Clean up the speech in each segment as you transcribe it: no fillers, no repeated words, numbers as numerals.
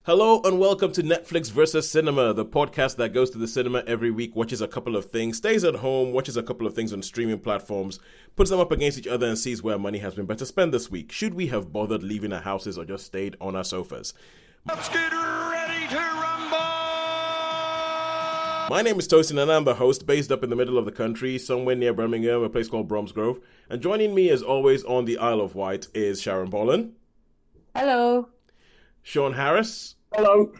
Hello and welcome to Netflix versus Cinema, the podcast that goes to the cinema every week, watches a couple of things, stays at home, watches a couple of things on streaming platforms, puts them up against each other and sees where money has been better spent this week. Should we have bothered leaving our houses or just stayed on our sofas? Let's get ready to rumble! My name is Tosin and I'm the host, based up in the middle of the country, somewhere near Birmingham, a place called Bromsgrove. And joining me as always on the Isle of Wight is Sharon Boland. Hello. Shaun Harris. Hello.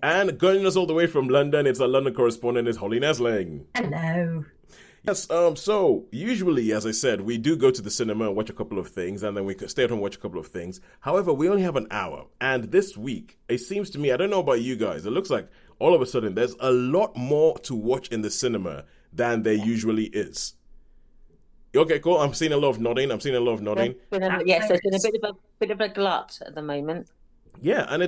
And joining us all the way from London, it's our London correspondent, is Holly Nesling. Hello. Yes, so usually, as I said, we do go to the cinema and watch a couple of things, and then we could stay at home and watch a couple of things. However, we only have an hour. And this week, it seems to me, I don't know about you guys, it looks like all of a sudden there's a lot more to watch in the cinema than there usually is. Okay, cool. I'm seeing a lot of nodding. Yes, there's been a bit of a glut at the moment. Yeah, and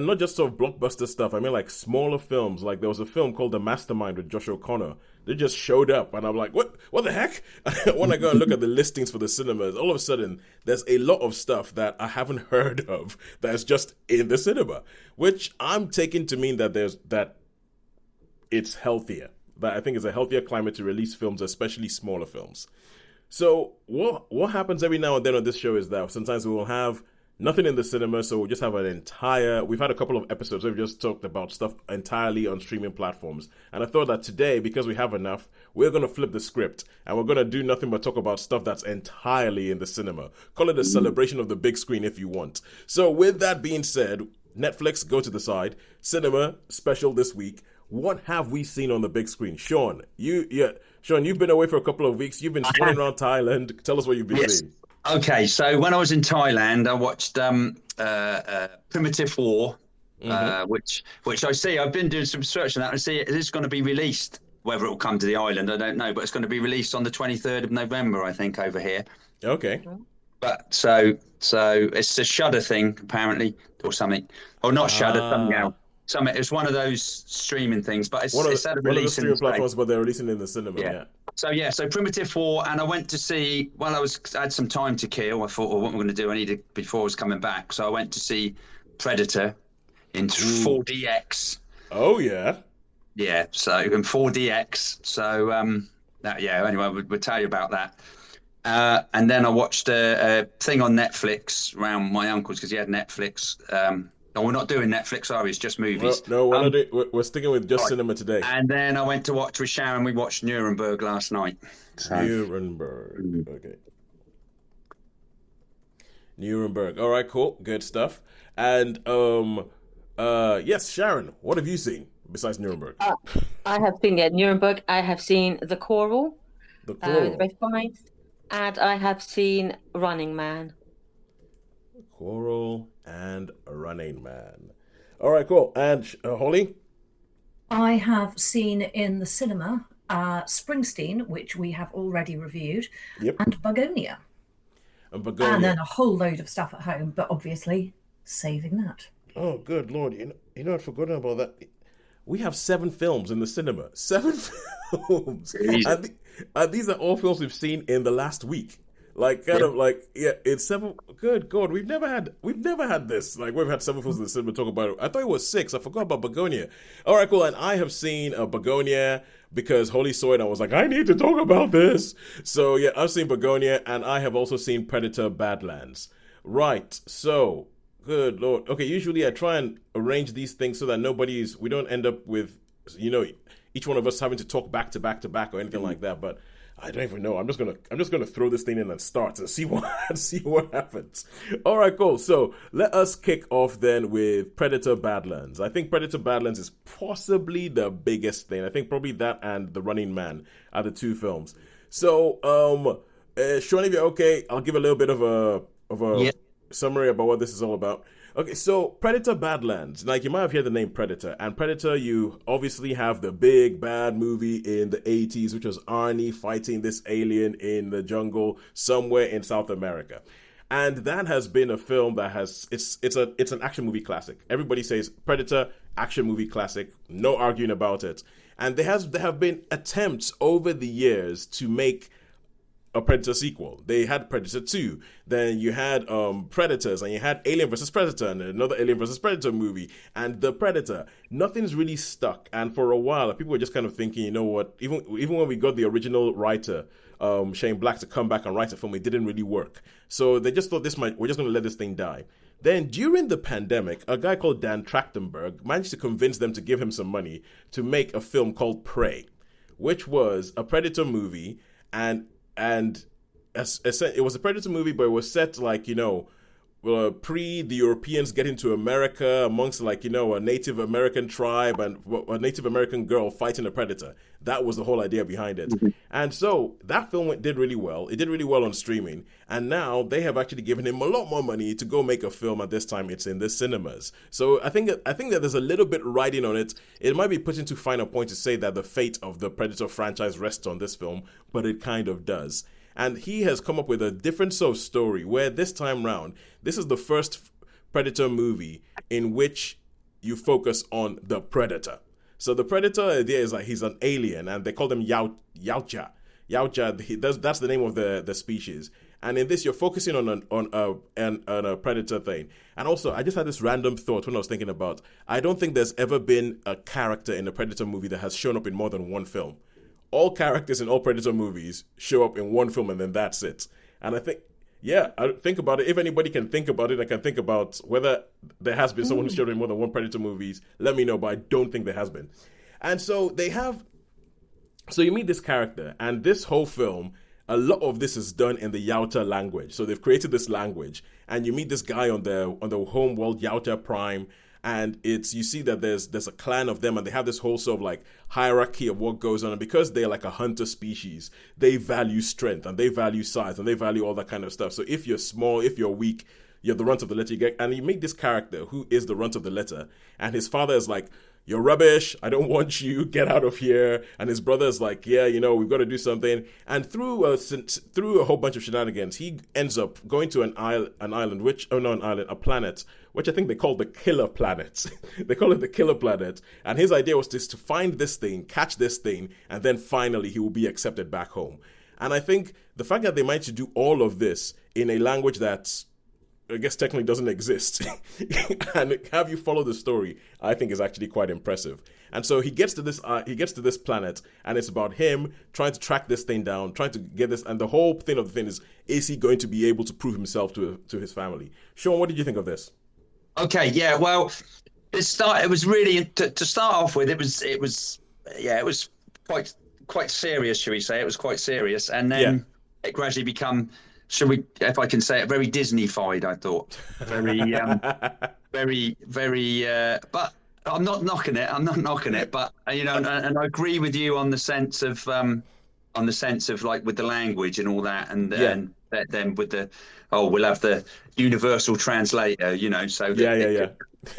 not just sort of blockbuster stuff. I mean, like smaller films. Like there was a film called The Mastermind with Josh O'Connor. They just showed up, and I'm like, what the heck? When I go and look at the listings for the cinemas, all of a sudden there's a lot of stuff that I haven't heard of that's just in the cinema, which I'm taking to mean that it's healthier. That I think it's a healthier climate to release films, especially smaller films. So what happens every now and then on this show is that sometimes we will have nothing in the cinema, so we'll just have we've had a couple of episodes where we've just talked about stuff entirely on streaming platforms. And I thought that today, because we have enough, we're going to flip the script and we're going to do nothing but talk about stuff that's entirely in the cinema. Call it a celebration of the big screen if you want. So with that being said, Netflix, go to the side. Cinema special this week. What have we seen on the big screen? Shaun, Shaun, you've been away for a couple of weeks. You've been flying around Thailand. Tell us what you've been seeing. Okay, so when I was in Thailand, I watched Primitive War, which I see. I've been doing some research on that. I see it is going to be released. Whether it will come to the island, I don't know, but it's going to be released on the 23rd of November, I think, over here. Okay. But so it's a Shudder thing, apparently, or something. Or not Shudder, something else. It's one of those streaming things, but it's at a release. One of the streaming platforms, but they're releasing it in the cinema. Yeah. So Primitive War, and I went to see. Well, I had some time to kill. I thought, well, what am I going to do? I needed before I was coming back, so I went to see Predator in 4DX. Oh yeah. Yeah. So in 4DX. So Anyway, we'll tell you about that. And then I watched a thing on Netflix around my uncle's because he had Netflix. No, we're not doing Netflix, are we? It's just movies. No, we're sticking with just cinema today. And then I went to watch with Sharon. We watched Nuremberg last night. Nuremberg. Okay. Nuremberg. All right, cool. Good stuff. And yes, Sharon, what have you seen besides Nuremberg? I have seen Nuremberg. I have seen The Choral. The Choral. And I have seen Running Man. Choral and Running Man. All right, cool. And Holly? I have seen in the cinema Springsteen, which we have already reviewed, and Bugonia. And then a whole load of stuff at home, but obviously saving that. Oh, good Lord. You know, I'd forgotten about that. We have 7 films in the cinema. 7 films. And these are all films we've seen in the last week. It's 7. Good God, we've never had this. Like, we've had 7 films in the cinema talk about it. I thought it was 6. I forgot about Bugonia. All right, cool. And I have seen Bugonia because Holly saw it and I was like, I need to talk about this. So yeah, I've seen Bugonia and I have also seen Predator Badlands. Right. So, good Lord. Okay, usually I try and arrange these things so that we don't end up with, each one of us having to talk back to back to back or anything like that. But I don't even know. I'm just gonna throw this thing in and start and see what happens. All right, cool. So let us kick off then with Predator Badlands. I think Predator Badlands is possibly the biggest thing. I think probably that and The Running Man are the 2 films. So, Shaun, if you're okay, I'll give a little bit of a summary about what this is all about. Okay, so Predator Badlands. Like, you might have heard the name Predator. And Predator, you obviously have the big bad movie in the 80s, which was Arnie fighting this alien in the jungle somewhere in South America. And that has been a film that it's an action movie classic. Everybody says Predator, action movie classic, no arguing about it. And there have been attempts over the years to make a Predator sequel. They had Predator 2. Then you had Predators, and you had Alien vs. Predator, and another Alien vs. Predator movie, and The Predator. Nothing's really stuck. And for a while, people were just kind of thinking, you know what, even when we got the original writer, Shane Black, to come back and write a film, it didn't really work. So they just thought we're just going to let this thing die. Then during the pandemic, a guy called Dan Trachtenberg managed to convince them to give him some money to make a film called Prey, which was a Predator movie, and it was a Predator movie, but it was set like, pre the Europeans getting to America, amongst like, a Native American tribe and a Native American girl fighting a predator. That was the whole idea behind it. Mm-hmm. And so that film did really well. It did really well on streaming. And now they have actually given him a lot more money to go make a film, and this time it's in the cinemas. So I think that there's a little bit riding on it. It might be putting too fine a point to say that the fate of the Predator franchise rests on this film, but it kind of does. And he has come up with a different sort of story where this time round, this is the first Predator movie in which you focus on the Predator. So the Predator idea is like he's an alien, and they call him Yautja. Yautja, that's the name of the species. And in this, you're focusing on a Predator thing. And also, I just had this random thought when I was thinking about, I don't think there's ever been a character in a Predator movie that has shown up in more than one film. All characters in all Predator movies show up in one film, and then that's it. And I think about it. If anybody can think about it, I can think about whether there has been someone who's showed up in more than one Predator movies. Let me know, but I don't think there has been. And so so you meet this character, and this whole film, a lot of this is done in the Yautja language. So they've created this language, and you meet this guy on the home world, Yautja Prime. And you see that there's a clan of them, and they have this whole sort of like hierarchy of what goes on. And because they're like a hunter species, they value strength, and they value size, and they value all that kind of stuff. So if you're small, if you're weak, you're the runt of the litter. And you meet this character who is the runt of the litter, and his father is like, "You're rubbish. I don't want you. Get out of here." And his brother is like, "Yeah, we've got to do something." And through a whole bunch of shenanigans, he ends up going to a planet, which I think they call the Killer Planet. They call it the Killer Planet. And his idea was just to find this thing, catch this thing, and then finally he will be accepted back home. And I think the fact that they managed to do all of this in a language that's, I guess, technically doesn't exist, and have you follow the story, I think is actually quite impressive. And so he gets to this planet, and it's about him trying to track this thing down, trying to get this, and the whole thing of the thing is he going to be able to prove himself to his family? Shaun, what did you think of this? Okay, yeah, well, it was really, to start off with, it was quite serious, shall we say? It was quite serious, and then it gradually become, if I can say it, very Disney-fied, I thought. Very, but I'm not knocking it, but, and I agree with you on the sense of like with the language and all that, and then with the, we'll have the universal translator, so. Yeah.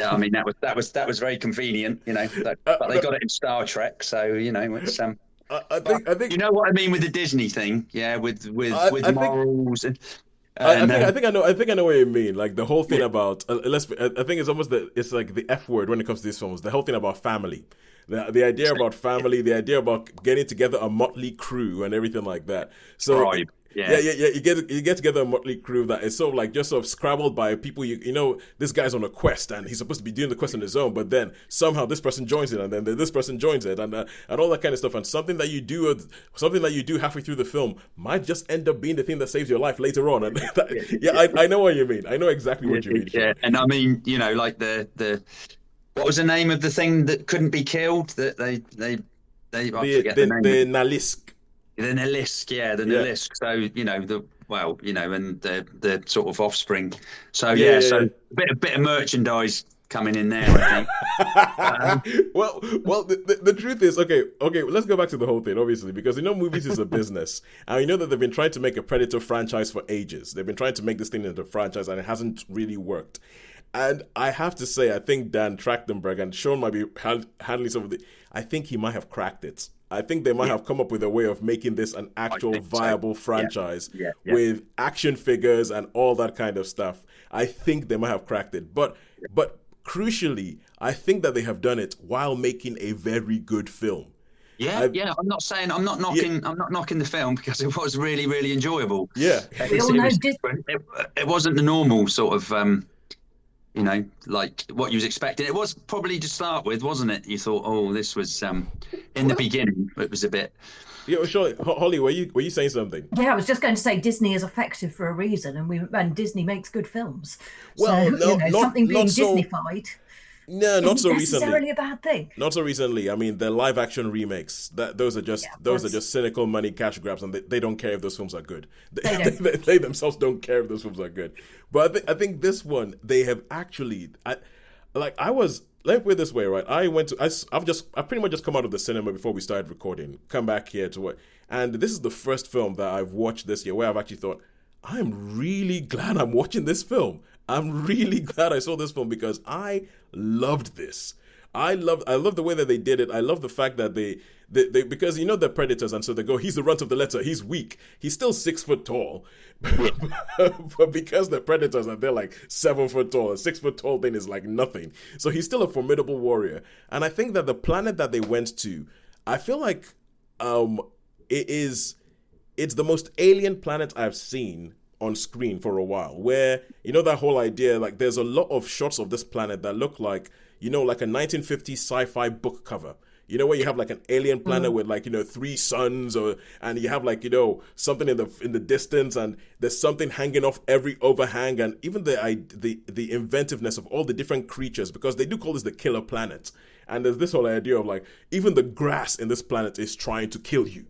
I mean, that was very convenient, but they got it in Star Trek, so, it's, I think you know what I mean with the Disney thing, with morals I think I know what you mean. Like the whole thing about I think it's almost it's like the F word when it comes to these films. The whole thing about family, the idea about family, the idea about getting together a motley crew and everything like that. So right. Yeah. You get together a motley crew that is sort of like just sort of scrabbled by people. This guy's on a quest and he's supposed to be doing the quest on his own, but then somehow this person joins it, and then this person joins it, and all that kind of stuff. And something that you do halfway through the film might just end up being the thing that saves your life later on. And I know what you mean. I know exactly what you mean. Yeah, and I mean, like the what was the name of the thing that couldn't be killed? That they I forget the name. The Nalisk. The Nalisk, the Nalisk. So, and the sort of offspring. So, so a bit of merchandise coming in there, I think. Well, the truth is, okay, let's go back to the whole thing, obviously, because movies is a business. And you know that they've been trying to make a Predator franchise for ages. They've been trying to make this thing into a franchise, and it hasn't really worked. And I have to say, I think Dan Trachtenberg, and Shaun might be handling some of I think he might have cracked it. I think they might have come up with a way of making this an actual viable franchise with action figures and all that kind of stuff. I think they might have cracked it. But crucially, I think that they have done it while making a very good film. Yeah, I'm not saying I'm not knocking the film, because it was really, really enjoyable. Yeah, we all know it wasn't the normal sort of like what you was expecting. It was probably to start with, wasn't it? You thought, oh, this was in the beginning, it was a bit. Yeah, well, sure. Holly, were you saying something? Yeah, I was just going to say Disney is effective for a reason, and Disney makes good films. Well, so, not something being so, Disneyfied. No, not so recently. Necessarily a bad thing. Not so recently. I mean, the live action remakes, those are just cynical money cash grabs, and they don't care if those films are good. They themselves don't care if those films are good. But I think this one, they have actually. Let me put it this way, right? I've pretty much just come out of the cinema before we started recording, come back here to what, and this is the first film that I've watched this year where I've actually thought, I'm really glad I'm watching this film. I'm really glad I saw this film because I loved this. I love the way that they did it. I love the fact that they because they're predators, and so they go, he's the runt of the litter, he's weak, he's still 6 foot tall, but because they're predators and they're like 7 foot tall, a 6 foot tall thing is like nothing. So he's still a formidable warrior. And I think that the planet that they went to, I feel like it's the most alien planet I've seen on screen for a while, where that whole idea, like there's a lot of shots of this planet that look like like a 1950s sci-fi book cover, where you have like an alien planet with like 3 suns, and you have like something in the distance, and there's something hanging off every overhang, and even the inventiveness of all the different creatures, because they do call this the killer planet, and there's this whole idea of like even the grass in this planet is trying to kill you.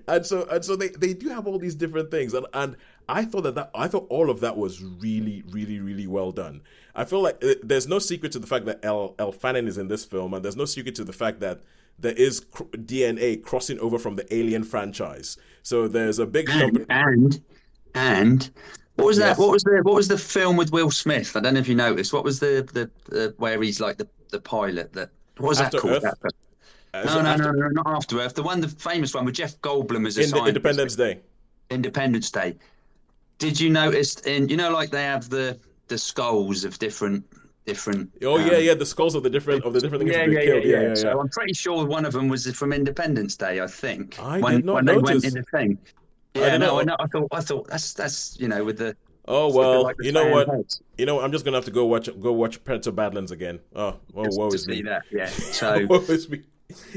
And so they do have all these different things, and I thought all of that was really, really, really well done. I feel like there's no secret to the fact that Elle Fanning is in this film, and there's no secret to the fact that there is DNA crossing over from the Alien franchise. So there's a big jump. And what was that? What was the film with Will Smith? I don't know if you noticed. What was the where he's like the pilot? What was that called? No, not After Earth. The famous one with Jeff Goldblum as a scientist. Independence Day. Independence Day. Did you notice like they have the skulls of different. Oh the skulls of the different things that they killed. Yeah. So I'm pretty sure one of them was from Independence Day. I think. Did not when notice. They went in the thing. Yeah, no, I know. I thought that's with the. Oh well, you know what? Heads. I'm just gonna have to go watch Predator Badlands again. Oh, woe is me. That, yeah. So. Woe is me.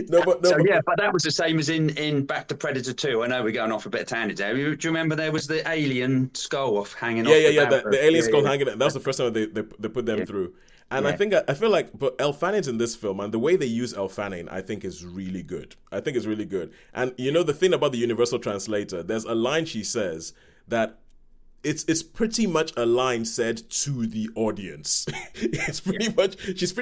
But that was the same as in Back to Predator 2. I know we're going off a bit of tangent there. Do you remember there was the alien skull hanging off? The alien skull hanging. That was the first time they put them through. And I feel like, but Elle Fanning's in this film, and the way they use Elle Fanning, I think is really good. And the thing about the Universal Translator, there's a line she says that it's pretty much a line said to the audience. She's pretty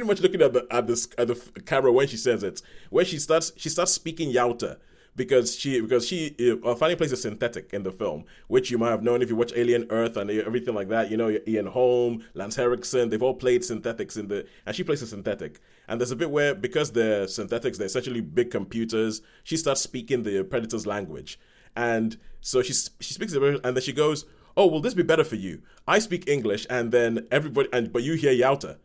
much looking at the camera when she says it. Where she starts speaking Yauta, because she Fanning plays a synthetic in the film, which you might have known if you watch Alien Earth and everything like that. Ian Holm, Lance Henriksen, they've all played synthetics and she plays a synthetic. And there's a bit where, because they're synthetics, they're essentially big computers, she starts speaking the Predator's language. And so she speaks it, and then she goes, oh, will this be better for you? I speak English, and then but you hear Yauta.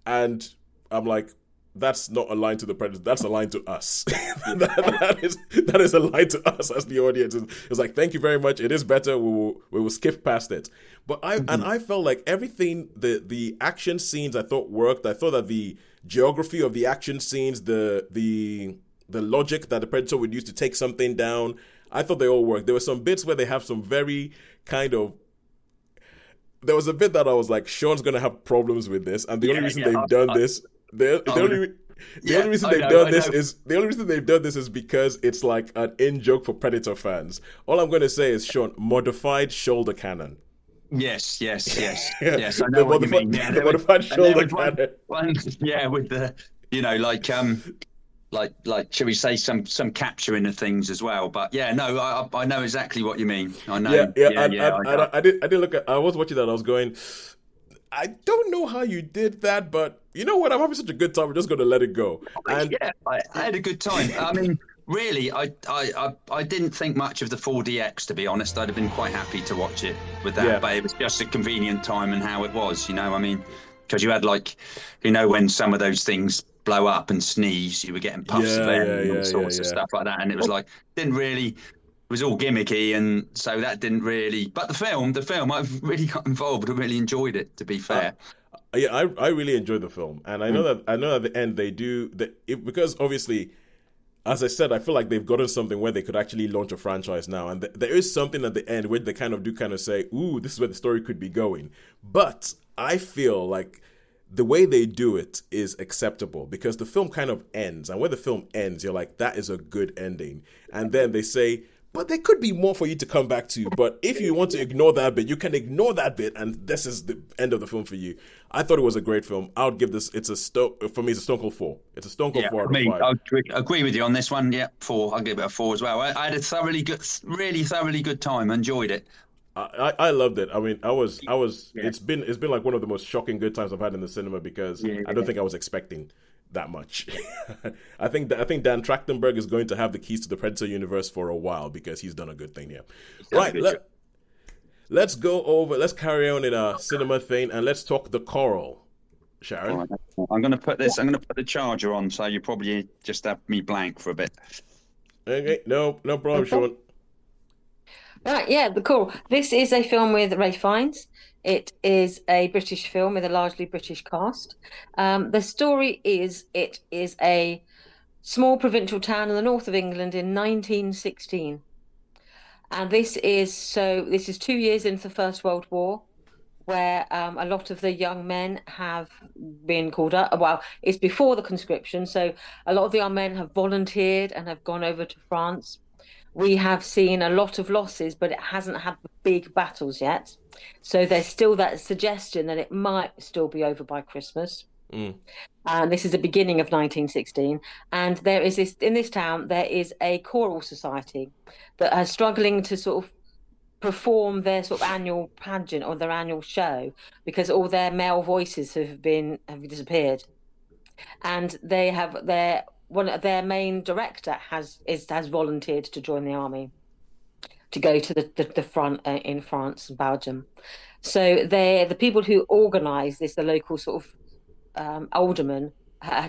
And I'm like, that's not a line to the Predator, that's a line to us. that is a line to us as the audience. It's like, thank you very much, it is better, we will skip past it. But I felt like everything, the action scenes I thought worked. I thought that the geography of the action scenes, the logic that the Predator would use to take something down, I thought they all worked. There were some bits where they have some very kind of. There was a bit that I was like, Shaun's gonna have problems with this, and the only reason they've done this, the only reason they've done this is because it's like an in joke for Predator fans. All I'm gonna say is, Shaun, modified shoulder cannon. Yes. I know what you mean. Yeah, the modified shoulder cannon. One, with the like shall we say some capturing of things as well, but I know exactly what you mean. I know. I did look at. I was watching that. I was going, I don't know how you did that, but you know what? I'm having such a good time. We're just going to let it go. And I had a good time. I mean, really, I didn't think much of the 4DX, to be honest. I'd have been quite happy to watch it with that, but it was just a convenient time and how it was. I mean, because you had when some of those things blow up and sneeze, you were getting puffs of air and all sorts of stuff like that. And it was like, didn't really, it was all gimmicky. And so that didn't really, but the film, I've really got involved. I really enjoyed it, to be fair. Yeah, I really enjoyed the film. And I know that at the end they do, because obviously, as I said, I feel like they've gotten something where they could actually launch a franchise now. And there is something at the end where they kind of say, ooh, this is where the story could be going. But I feel like the way they do it is acceptable because the film kind of ends. And when the film ends, you're like, that is a good ending. And then they say, but there could be more for you to come back to. But if you want to ignore that bit, you can ignore that bit. And this is the end of the film for you. I thought it was a great film. I would give this, for me, it's a Stone Cold 4. It's a Stone Cold 4 out of 5. I agree with you on this one. Yeah, 4. I'll give it a 4 as well. I had a really thoroughly good time. I enjoyed it. I loved it. I mean, I was. It's been like one of the most shocking good times I've had in the cinema because I don't think I was expecting that much. I think Dan Trachtenberg is going to have the keys to the Predator universe for a while because he's done a good thing here. Right, let's go over. Let's carry on in a cinema thing and let's talk the Choral. Sharon, right, I'm going to put this. I'm going to put the charger on, so you probably just have me blank for a bit. Okay, no problem, Shaun. Right, yeah, the Choral. This is a film with Ralph Fiennes. It is a British film with a largely British cast. The story is, it is a small provincial town in the north of England in 1916. And this is 2 years into the First World War, where a lot of the young men have been called up. Well, it's before the conscription, so a lot of the young men have volunteered and have gone over to France. We have seen a lot of losses, but it hasn't had the big battles yet. So there's still that suggestion that it might still be over by Christmas. And this is the beginning of 1916. And there is in this town, there is a choral society that are struggling to sort of perform their sort of annual pageant or their annual show because all their male voices have disappeared. And they have their main director has volunteered to join the army to go to the front in France and Belgium. So the people who organise this, the local sort of aldermen,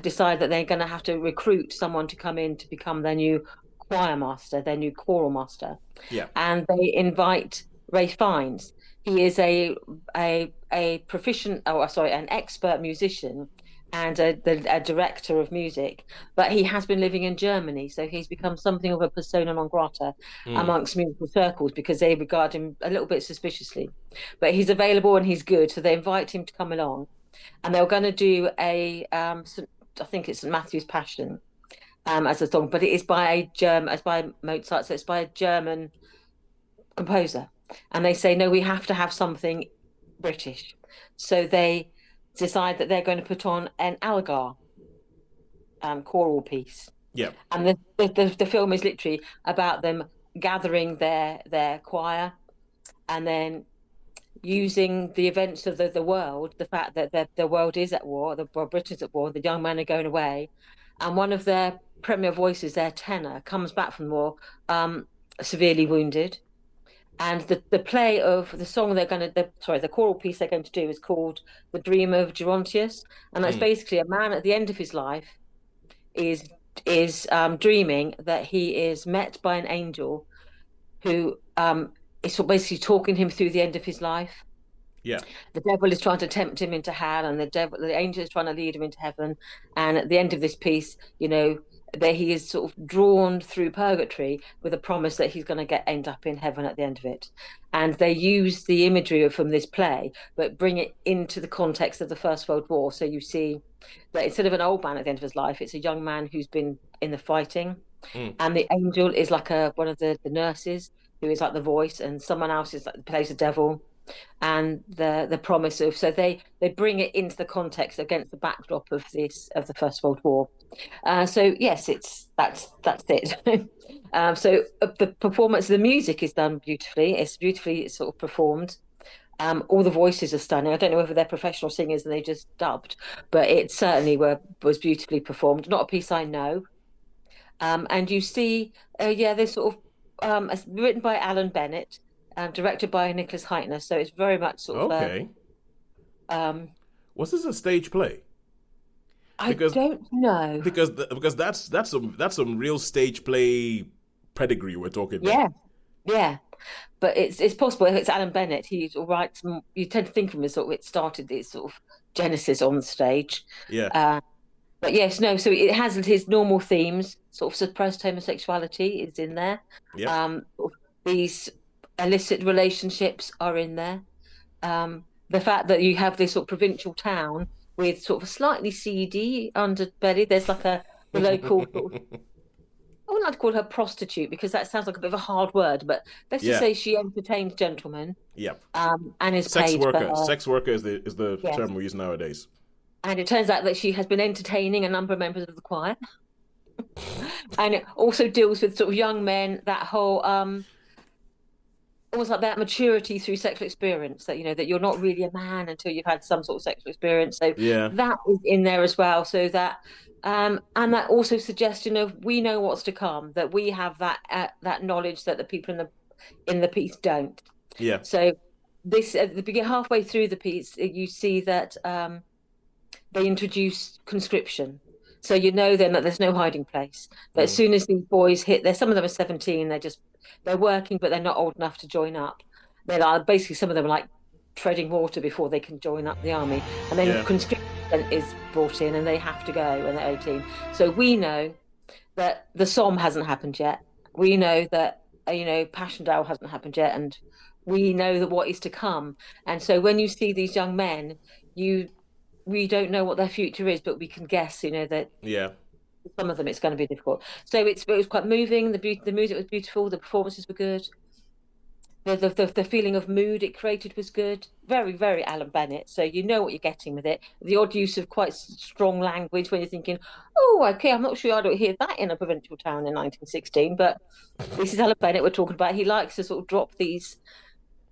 decide that they're going to have to recruit someone to come in to become their new choir master, their new choral master. Yeah. And they invite Ralph Fiennes. He is an expert musician and a director of music, but he has been living in Germany, so he's become something of a persona non grata amongst musical circles because they regard him a little bit suspiciously. But he's available and he's good, so they invite him to come along, and they're going to do I think it's St. Matthew's Passion as a song, but it is by Mozart, so it's by a German composer, and they say no, we have to have something British, so they decide that they're going to put on an Algar choral piece. Yeah. And the film is literally about them gathering their choir and then using the events of the world, the fact that the world is at war, Britain's at war, the young men are going away, and one of their premier voices, their tenor, comes back from war severely wounded. And the play of the song the choral piece they're going to do is called "The Dream of Gerontius," and that's basically a man at the end of his life is dreaming that he is met by an angel who is basically talking him through the end of his life. Yeah. The devil is trying to tempt him into hell, and the angel is trying to lead him into heaven. And at the end of this piece, that he is sort of drawn through purgatory with a promise that he's going to end up in heaven at the end of it. And they use the imagery from this play, but bring it into the context of the First World War. So you see that instead of an old man at the end of his life, it's a young man who's been in the fighting. And the angel is like one of the nurses who is like the voice, and someone else is like plays the devil. And the promise of, so they bring it into the context against the backdrop of the First World War. So yes, that's it. So the performance, the music is done beautifully. It's beautifully sort of performed. All the voices are stunning. I don't know whether they're professional singers and they just dubbed, but it certainly was beautifully performed. Not a piece I know. And you see, there's sort of written by Alan Bennett. Directed by Nicholas Heitner, so it's very much sort of okay. Was this a stage play? Because, I don't know. Because that's some real stage play pedigree we're talking about. Yeah, yeah. But it's possible if it's Alan Bennett, he writes. You tend to think of him as sort of it started this sort of genesis on the stage. Yeah. But yes, no. So it has his normal themes. Sort of suppressed homosexuality is in there. Yeah. These illicit relationships are in there. The fact that you have this sort of provincial town with sort of a slightly seedy underbelly. There's like the local sort of, I wouldn't like to call her prostitute because that sounds like a bit of a hard word, but let's just say she entertains gentlemen. Yep. And is sex paid worker. for her. Sex worker is the term we use nowadays. And it turns out that she has been entertaining a number of members of the choir. And it also deals with sort of young men, that whole almost like that maturity through sexual experience, that that you're not really a man until you've had some sort of sexual experience. So that is in there as well. So that and that also suggestion of we know what's to come, that we have that knowledge that the people in the piece don't. Yeah. So this at the beginning, halfway through the piece, you see that they introduce conscription. So you know then that there's no hiding place. But as soon as these boys hit, some of them are 17. They're working, but they're not old enough to join up. They're like, basically some of them are like treading water before they can join up the army. And then conscription is brought in, and they have to go when they're 18. So we know that the Somme hasn't happened yet. We know that Passchendaele hasn't happened yet, and we know that what is to come. And so when you see these young men, we don't know what their future is, but we can guess, that some of them it's going to be difficult. So it was quite moving. The music was beautiful. The performances were good. The feeling of mood it created was good. Very, very Alan Bennett. So you know what you're getting with it. The odd use of quite strong language when you're thinking, oh, okay, I'm not sure I don't hear that in a provincial town in 1916, but this is Alan Bennett we're talking about. He likes to sort of drop these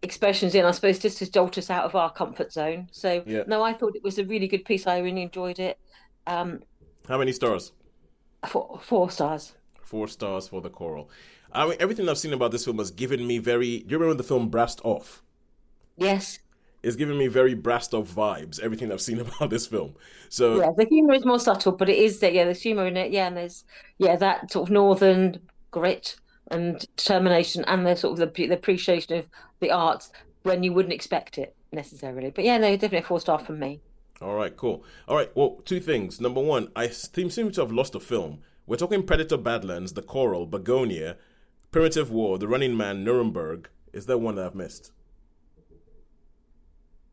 expressions in, I suppose, just to jolt us out of our comfort zone. So no, I thought it was a really good piece. I really enjoyed it. How many stars? 4 stars. 4 stars for the choral. I mean, everything I've seen about this film has given me do you remember the film Brassed Off? Yes. It's given me very Brassed Off vibes, everything I've seen about this film. So the humour is more subtle, but it is there. There's humour in it. And there's that sort of northern grit and determination, and the sort of the appreciation of the arts when you wouldn't expect it necessarily. But definitely a 4-star from me. All right, cool. All right, well, 2 things. Number 1, I seem to have lost a film. We're talking Predator, Badlands, The Choral, Bugonia, Primitive War, The Running Man, Nuremberg. Is there one that I've missed?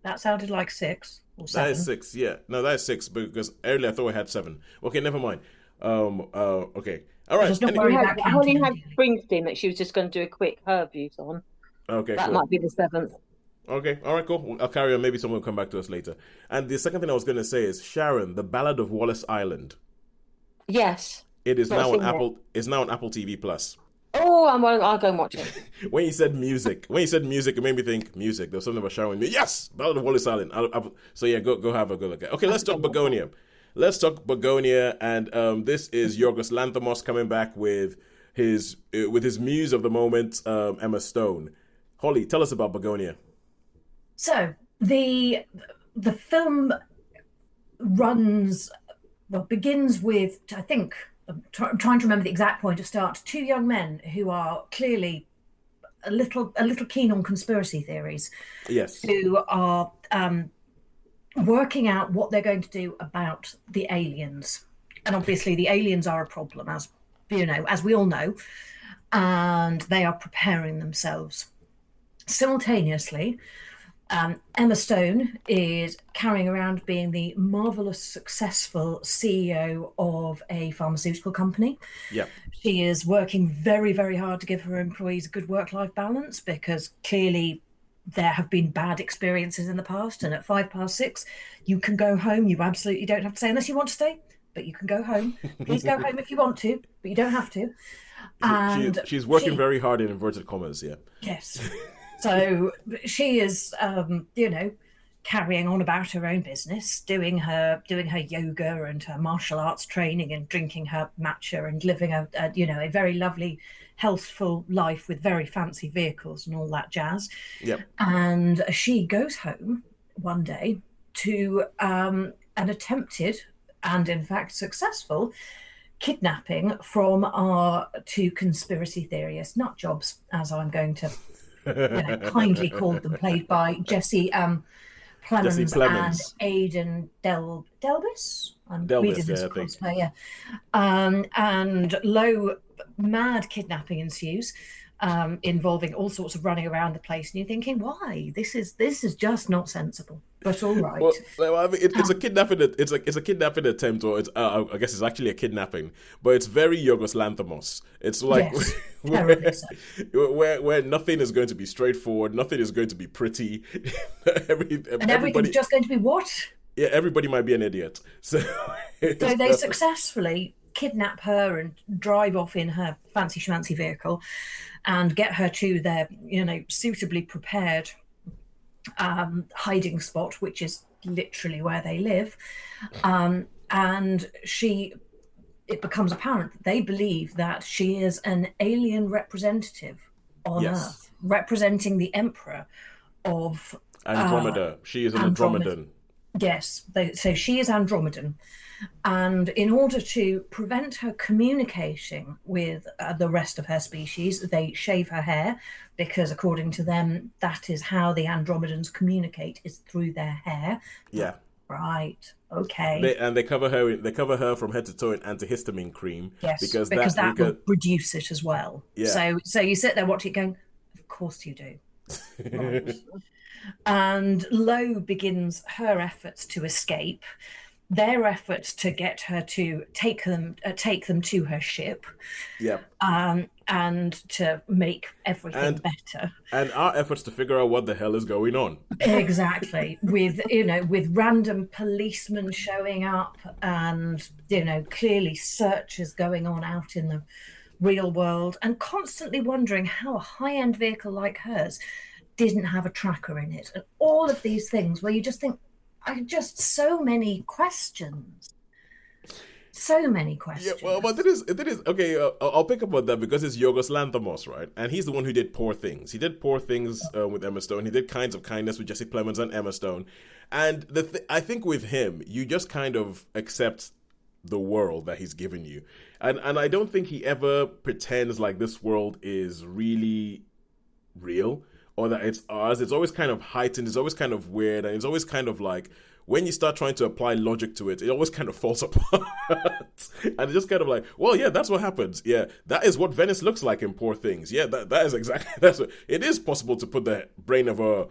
That sounded like 6 or 7. That is 6, yeah. No, that is 6 because earlier I thought I had 7. Okay, never mind. Okay. All right. Holly had Springsteen that she was just going to do a quick her views on. Okay, that might be the 7th. Okay, all right, cool. I'll carry on. Maybe someone will come back to us later. And the second thing I was going to say is Sharon, The Ballad of Wallace Island. Yes. It is now on Apple. It's now on Apple TV Plus. Oh, I'll go and watch it. When you said music, it made me think music. There was something about Sharon. Yes, Ballad of Wallace Island. So yeah, go have a good look at it. Okay, let's talk Bugonia. And this is Yorgos Lanthimos coming back with his muse of the moment, Emma Stone. Holly, tell us about Bugonia. So the film begins with, I think, I'm trying to remember the exact point of start, 2 young men who are clearly a little keen on conspiracy theories. Yes. Who are working out what they're going to do about the aliens. And obviously the aliens are a problem, as we all know, and they are preparing themselves. Simultaneously, Emma Stone is carrying around being the marvelous, successful CEO of a pharmaceutical company. Yeah. She is working very, very hard to give her employees a good work-life balance, because clearly there have been bad experiences in the past. And at 6:05, you can go home. You absolutely don't have to stay unless you want to stay, but you can go home. Please go home if you want to, but you don't have to. And she's working very hard in inverted commas. Yeah. Yes. So she is, carrying on about her own business, doing her yoga and her martial arts training, and drinking her matcha, and living a very lovely, healthful life with very fancy vehicles and all that jazz. Yep. And she goes home one day to an attempted and in fact successful kidnapping from our two conspiracy theorists, nut jobs, as I'm going to kindly call them, played by Jesse Plemons and Aidan Delbis. I'm reading this across her, yeah. And mad kidnapping ensues, involving all sorts of running around the place, and you're thinking, why? This is just not sensible. But all right. Well, I mean, it's a kidnapping. It's a kidnapping attempt, or I guess it's actually a kidnapping, but it's very Yorgos Lanthimos. It's like where nothing is going to be straightforward, nothing is going to be pretty, everything's just going to be what? Yeah, everybody might be an idiot. So they successfully kidnap her and drive off in her fancy schmancy vehicle, and get her to their suitably prepared hiding spot, which is literally where they live, and it becomes apparent that they believe that she is an alien representative on Earth, representing the Emperor of Andromeda. She is an Andromedan. Yes, so she is Andromedan. And in order to prevent her communicating with the rest of her species, they shave her hair, because according to them, that is how the Andromedans communicate, is through their hair. Yeah. Right. Okay. They cover her. They cover her from head to toe in antihistamine cream. Yes, because that will reduce it as well. Yeah. So you sit there watching it, going, "Of course you do." Right. And Lo begins her efforts to escape. Their efforts to get her to take them to her ship, and to make everything better, and our efforts to figure out what the hell is going on. Exactly, with random policemen showing up, and clearly searches going on out in the real world, and constantly wondering how a high-end vehicle like hers didn't have a tracker in it, and all of these things where you just think, so many questions. So many questions. Yeah, well, but it is okay. I'll pick up on that because it's Yorgos Lanthimos, right? And he's the one who did Poor Things. He did Poor Things with Emma Stone. He did Kinds of Kindness with Jesse Plemons and Emma Stone. And I think with him, you just kind of accept the world that he's given you, and I don't think he ever pretends like this world is really real, or that it's ours. It's always kind of heightened, it's always kind of weird, and it's always kind of like, when you start trying to apply logic to it, it always kind of falls apart. And it's just kind of like, well, yeah, that's what happens. Yeah, that is what Venice looks like in Poor Things. Yeah, that is exactly, that's what, it is possible to put the brain of a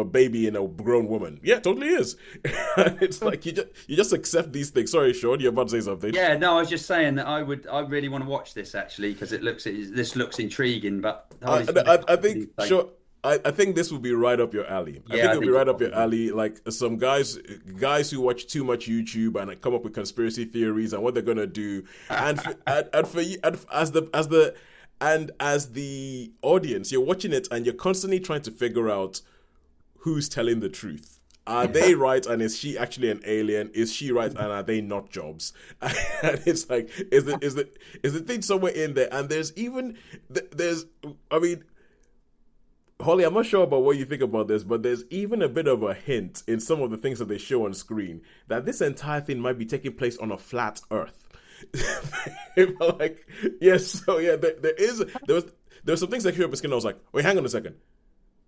baby in a grown woman. Yeah, totally is. It's like, you just accept these things. Sorry, Shaun, you're about to say something. Yeah, no, I was just saying that I really want to watch this, actually, because this looks intriguing, but I think, sure, I think this will be right up your alley. I think it'll be right up your alley. Like some guys who watch too much YouTube and come up with conspiracy theories and what they're gonna do. And for you, as the audience, you're watching it and you're constantly trying to figure out who's telling the truth. Are they right? And is she actually an alien? Is she right? And are they not jobs? And it's like, is the thing somewhere in there? And Holly, I'm not sure about what you think about this, but there's even a bit of a hint in some of the things that they show on screen that this entire thing might be taking place on a flat Earth. Like, yes, so yeah, there were some things that came up my skin. I was like, wait, hang on a second.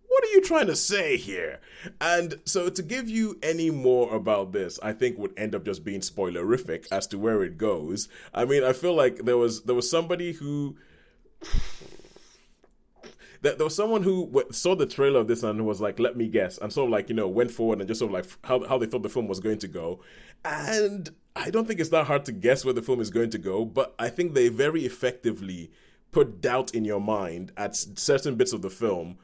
What are you trying to say here? And so to give you any more about this, I think would end up just being spoilerific as to where it goes. I mean, I feel like there was somebody who... There was someone who saw the trailer of this and was like, let me guess, and sort of like, went forward and just sort of like how they thought the film was going to go. And I don't think it's that hard to guess where the film is going to go, but I think they very effectively put doubt in your mind at certain bits of the film,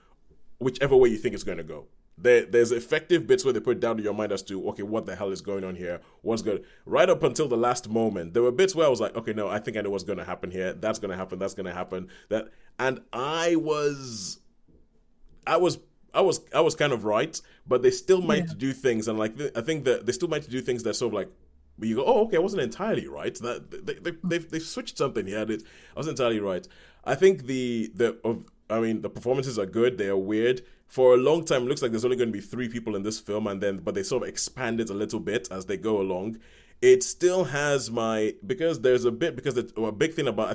whichever way you think it's going to go. There's effective bits where they put doubt in your mind as to, okay, what the hell is going on here? What's good? Right up until the last moment, there were bits where I was like, okay, no, I think I know what's going to happen here. That's going to happen. That's going to happen. And I was kind of right, but they still might do things, and like I think that they still might do things that sort of like, where you go, oh, okay, I wasn't entirely right. That they've switched something here. I wasn't entirely right. I think the performances are good. They are weird. For a long time, it looks like there's only going to be 3 people in this film, but they sort of expand it a little bit as they go along. it still has because there's a bit, because a big thing about, I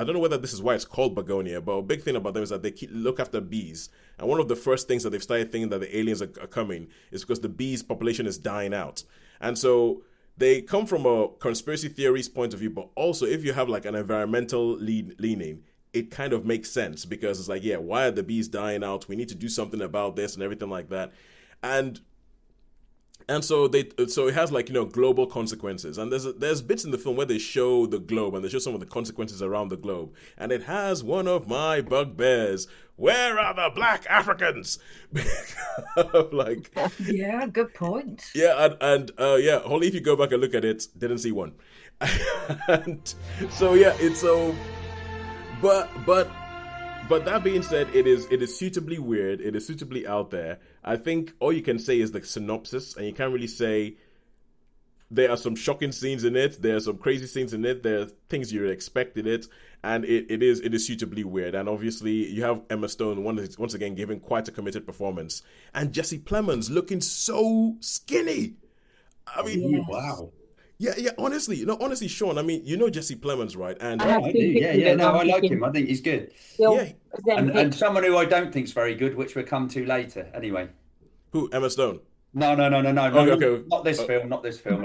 don't know whether this is why it's called Bugonia, but a big thing about them is that they look after bees. And one of the first things that they've started thinking that the aliens are coming is because the bees population is dying out. And so they come from a conspiracy theories point of view, but also if you have like an environmental leaning, it kind of makes sense, because it's like, yeah, why are the bees dying out? We need to do something about this and everything like that. And so it has like, global consequences. And there's bits in the film where they show the globe and they show some of the consequences around the globe. And it has one of my bugbears. Where are the black Africans? Like, yeah, good point. Yeah, and Holly, if you go back and look at it, didn't see one. And so yeah, it's so. But that being said, it is suitably weird. It is suitably out there. I think all you can say is the synopsis, and you can't really say there are some shocking scenes in it. There are some crazy scenes in it. There are things you expect in it, and it is suitably weird. And obviously, you have Emma Stone once again giving quite a committed performance, and Jesse Plemons looking so skinny. I mean, yes. Wow. Yeah, honestly, Shaun, I mean, Jesse Plemons, right? And I do, yeah, no, I like him. I think he's good. Yeah. And someone who I don't think's very good, which we'll come to later. Anyway. Who, Emma Stone? No. Okay. Not this film.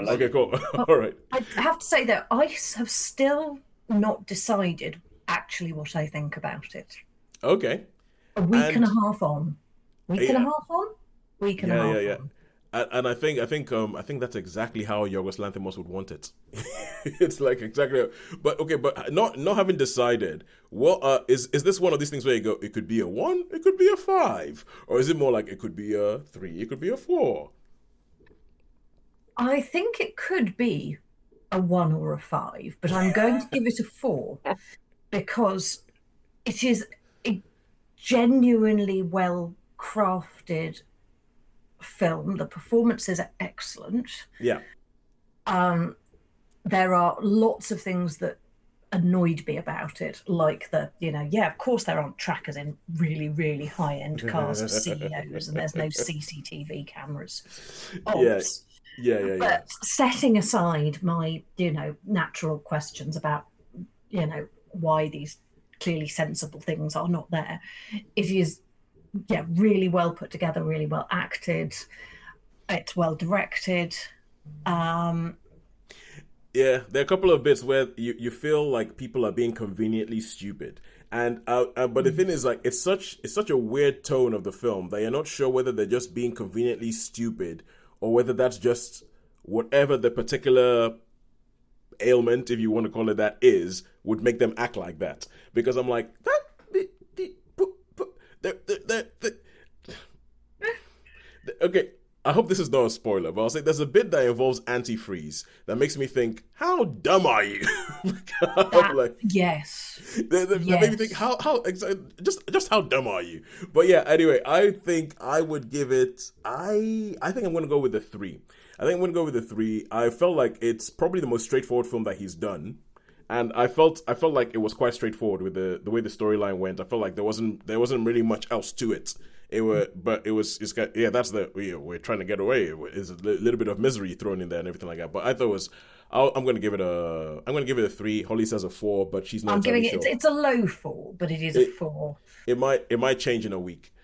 Okay, cool. All right. I have to say that I have still not decided actually what I think about it. Okay. A week and a half on. Week and a half on? Yeah. And I think that's exactly how Yorgos Lanthimos would want it. It's like exactly. But okay, but not having decided, what is this one of these things where you go, it could be a 1, it could be a 5, or is it more like it could be a 3, it could be a 4? I think it could be a 1 or a 5, but I'm going to give it a 4 because it is a genuinely well crafted film. The performances are excellent. Yeah. There are lots of things that annoyed me about it, like of course there aren't trackers in really, really high-end cars of CEOs, and there's no CCTV cameras. Yeah. But setting aside my, natural questions about, why these clearly sensible things are not there, it is really well put together, really well acted. It's well directed. Yeah, there are a couple of bits where you feel like people are being conveniently stupid, and but the thing is, like, it's such a weird tone of the film that you're not sure whether they're just being conveniently stupid or whether that's just whatever the particular ailment, if you want to call it that, would make them act like that. Because I'm like, okay, I hope this is not a spoiler, but I'll say there's a bit that involves antifreeze that makes me think, how dumb are you? Yes. That made me think, how just how dumb are you? But yeah, anyway, I think I would give it, I think I'm going to go with the 3. I felt like it's probably the most straightforward film that he's done. And I felt like it was quite straightforward with the way the storyline went. I felt like there wasn't really much else to it. We're trying to get away. It's a little bit of misery thrown in there and everything like that. But I thought I'm going to give it a 3. Holly says a 4, but she's not. I'm giving it. Sure. It's a low 4, but it is a 4. It might change in a week.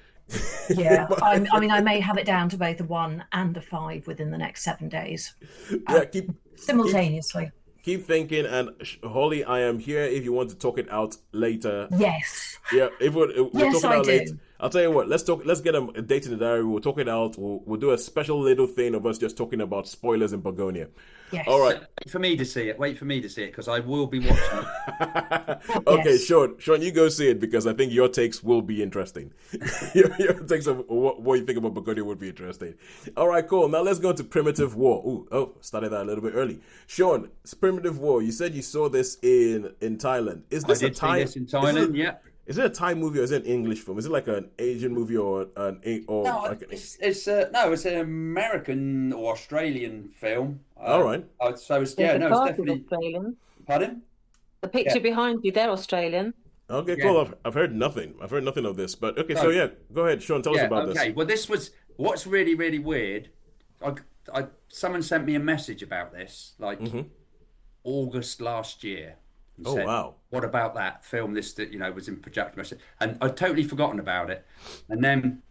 Yeah, I may have it down to both a 1 and a 5 within the next 7 days. Simultaneously. Keep thinking, and Holly, I am here if you want to talk it out later. Yes. Yeah, we'll yes, talk it out I later. do. I'll tell you what. Let's get a date in the diary. We'll talk it out. We'll do a special little thing of us just talking about spoilers in Bugonia. Yes. All right. Wait for me to see it because I will be watching it. Okay, yes. Shaun, you go see it because I think your takes will be interesting. your takes of what you think about Bugonia would be interesting. All right, cool. Now let's go to Primitive War. Started that a little bit early. Shaun, Primitive War. You said you saw this in Thailand. Is this a Thai? See this in Thailand? Yeah. Is it a Thai movie or is it an English film? Is it like an Asian movie or it's an American or Australian film. All right. So it's definitely Australian. Pardon? The picture behind you, they're Australian. Okay, cool. I've heard nothing. I've heard nothing of this, but okay. So go ahead, Shaun. Tell us about this. Okay, well, what's really, really weird. someone sent me a message about this, like August last year. And Oh said, wow! what about that film? This that was in projection, and I'd totally forgotten about it. And then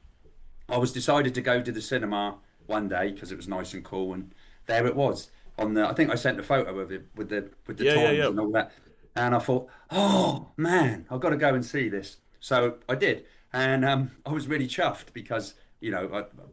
I was decided to go to the cinema one day because it was nice and cool, and there it was on the. I think I sent a photo of it with the times and all that. And I thought, oh man, I've got to go and see this. So I did, and I was really chuffed because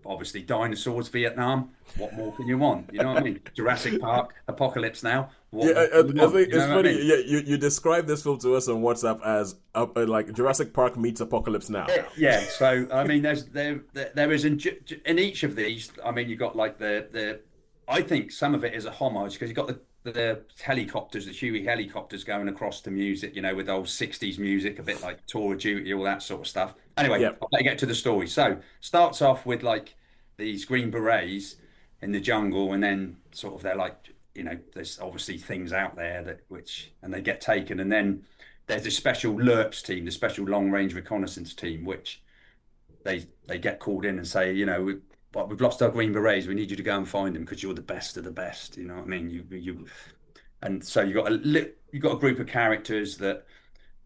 obviously dinosaurs, Vietnam. What more can you want? You know what I mean? Jurassic Park, Apocalypse Now. It's funny. I mean? Yeah, you described this film to us on WhatsApp as like Jurassic Park meets Apocalypse Now. Yeah. So I mean, there is in each of these. I mean, you got like the. I think some of it is a homage because you got the helicopters, the Huey helicopters going across the music, with old 60s music, a bit like Tour of Duty, all that sort of stuff. Anyway, I'll let you get to the story. So starts off with like these Green Berets in the jungle, and then sort of they're like, there's obviously things out there and they get taken, and then there's a special LRRPs team, the special long range reconnaissance team, which they get called in and say, we've lost our Green Berets. We need you to go and find them because you're the best of the best. You know what I mean? And so you got a group of characters that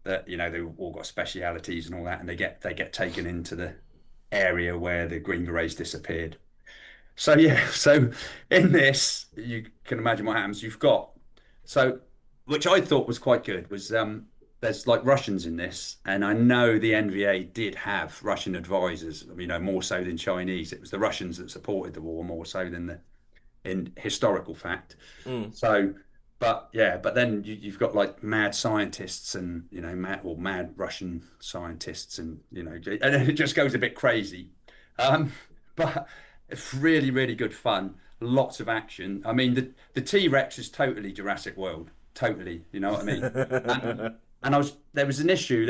they've all got specialities and all that, and they get taken into the area where the Green Berets disappeared. So in this, you can imagine what happens. You've got which I thought was quite good was there's like Russians in this, and I know the NVA did have Russian advisors, more so than Chinese. It was the Russians that supported the war more so than in historical fact. So, but then you've got like mad scientists and mad Russian scientists, and and it just goes a bit crazy. But it's really, really good fun. Lots of action. I mean, the T-Rex is totally Jurassic World. Totally, you know what I mean? And there was an issue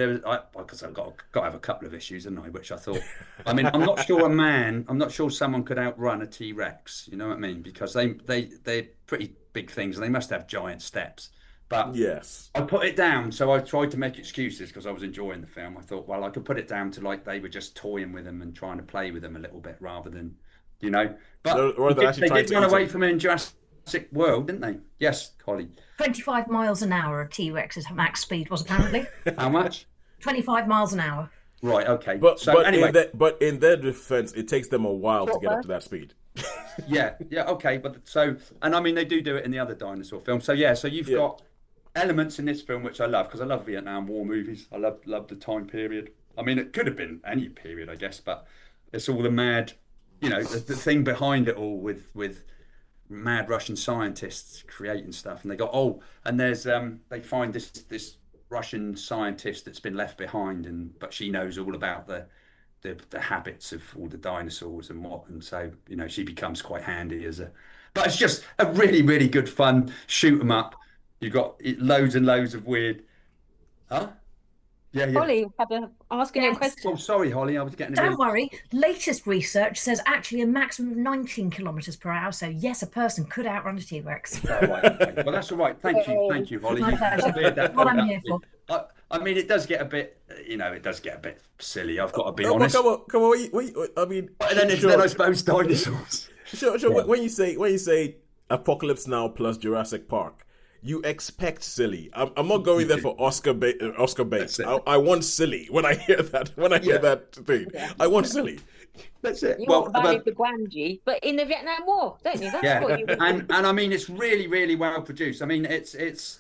because I've got to have a couple of issues, haven't I? Which I thought, I'm not sure someone could outrun a T-Rex. You know what I mean? Because they're pretty big things, and they must have giant steps. But yes, I put it down. So I tried to make excuses because I was enjoying the film. I thought, well, I could put it down to like they were just toying with them and trying to play with them a little bit rather than, But they did run away from it in Jurassic World, didn't they? Yes, Holly. 25 miles an hour, a T-Rex's max speed was apparently. How much? 25 miles an hour. Right, okay. But anyway. In their defense, it takes them a while to get up to that speed. yeah, okay. And I mean, they do it in the other dinosaur films. So you've got elements in this film which I love because I love Vietnam War movies. I love the time period. I mean, it could have been any period, I guess, but it's all the mad, the thing behind it all with mad Russian scientists creating stuff, and they got and there's they find this Russian scientist that's been left behind, but she knows all about the habits of all the dinosaurs and so she becomes quite handy but it's just a really, really good fun shoot 'em up. You got loads and loads of weird. Yeah. Holly, asking a question. Oh, sorry, Holly, I was getting. Don't worry. Latest research says actually a maximum of 19 kilometers per hour. So yes, a person could outrun a T-Rex. Oh, right, okay. Well, that's all right. Thank you, Holly. My pleasure. What I'm here for. I mean, it does get a bit, silly. I've got to be honest. Come on. I mean, and then I suppose dinosaurs. Sure. Yeah. When you say Apocalypse Now plus Jurassic Park, you expect silly. I'm not going there for Oscar Bates. I want silly when I hear that. When I hear that thing, I want silly. That's it. You want value for Guanji, but in the Vietnam War, don't you? That's what you and I mean, it's really, really well produced. I mean, it's it's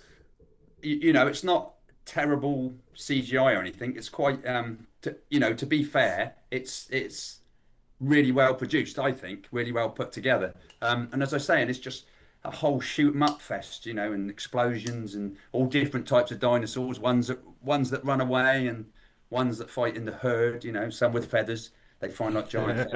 not terrible CGI or anything. It's quite to be fair, it's really well produced. I think really well put together. And as I say, it's just a whole shoot 'em up fest, and explosions and all different types of dinosaurs. Ones that run away and ones that fight in the herd. Some with feathers. They find like giant.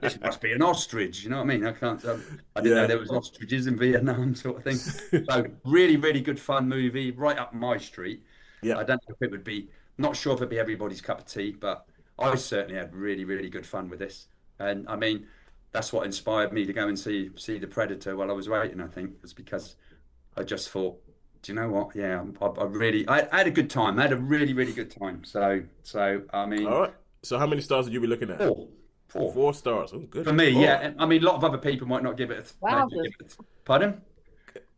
This must be an ostrich. You know what I mean? I didn't know there was ostriches in Vietnam, sort of thing. So really, really good fun movie, right up my street. Yeah. I don't know if it would be. Not sure if it'd be everybody's cup of tea, but I certainly had really, really good fun with this. And I mean, that's what inspired me to go and see The Predator while I was waiting. I think was because I just thought, do you know what? Yeah, I had a good time. I had a really, really good time. So I mean, all right. So how many stars would you be looking at? 4 stars. Oh, good. For me, yeah. I mean, a lot of other people might not give it pardon?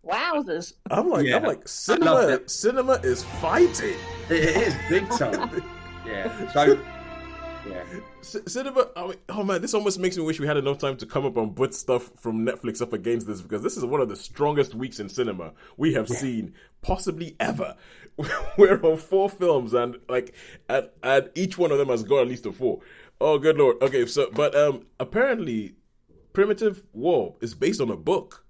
Wowzers. I'm like, cinema is fighting. It is big time. Yeah. So, yeah. Cinema, oh man, this almost makes me wish we had enough time to come up and put stuff from Netflix up against this, because this is one of the strongest weeks in cinema we have seen possibly ever. We're on 4 films, and and each one of them has got at least a 4. Oh, good Lord. Okay, so, but apparently Primitive War is based on a book.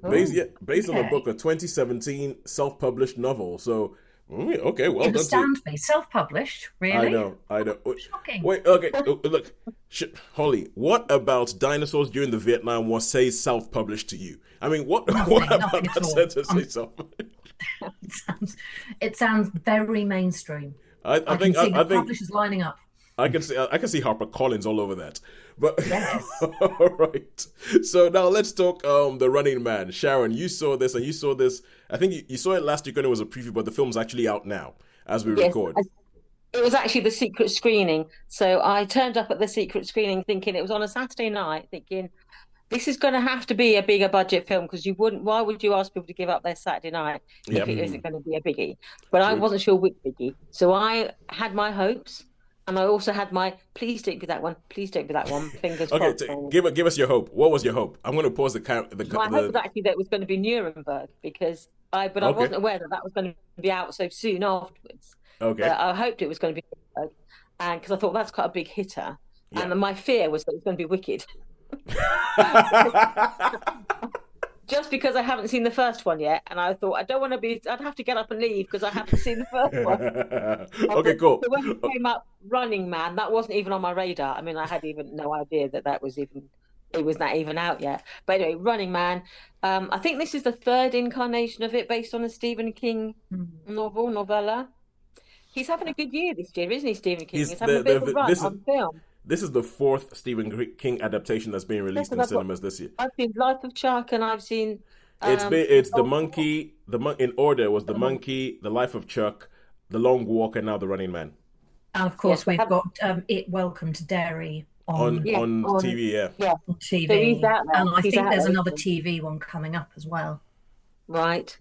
Based on a book, a 2017 self-published novel. So, okay, well done. Understand me, self-published, really? I know. Shocking. Wait, okay, look, Holly, what about dinosaurs during the Vietnam War says self-published to you? I mean, what about that sentence says self-published? It sounds very mainstream. I think publishers lining up. I can see HarperCollins all over that. But yes. All right. So now let's talk The Running Man. Sharon, you saw this, and you saw this. I think you saw it last week when it was a preview, but the film's actually out now as we record. It was actually the secret screening. So I turned up at the secret screening thinking it was on a Saturday night, thinking this is going to have to be a bigger budget film, because why would you ask people to give up their Saturday night if it isn't going to be a biggie? But I wasn't sure which biggie. So I had my hopes. And I also had my please don't be that one, fingers crossed. Okay, give us your hope. What was your hope? I'm going to pause the My hope was actually that it was going to be Nuremberg, because I wasn't aware that was going to be out so soon afterwards. Okay. But I hoped it was going to be Nuremberg, and because I thought that's quite a big hitter. Yeah. And my fear was that it was going to be Wicked. Just because I haven't seen the first one yet, and I thought I'd have to get up and leave because I haven't seen the first one. Okay, cool. So when it came up, Running Man, that wasn't even on my radar. I mean, I had even no idea that was not even out yet. But anyway, Running Man. I think this is the 3rd incarnation of it, based on a Stephen King novella. He's having a good year this year, isn't he, Stephen King? He's having a bit of a run on film. This is the 4th Stephen King adaptation that's being released in cinemas this year. I've seen Life of Chuck, and I've seen. It's The Monkey. In order was The Monkey, The Life of Chuck, The Long Walk, and now The Running Man. And of course, we've got It Welcome to Derry on TV. Yeah, on TV. So he's out there. And I think there's another TV one coming up as well. Right,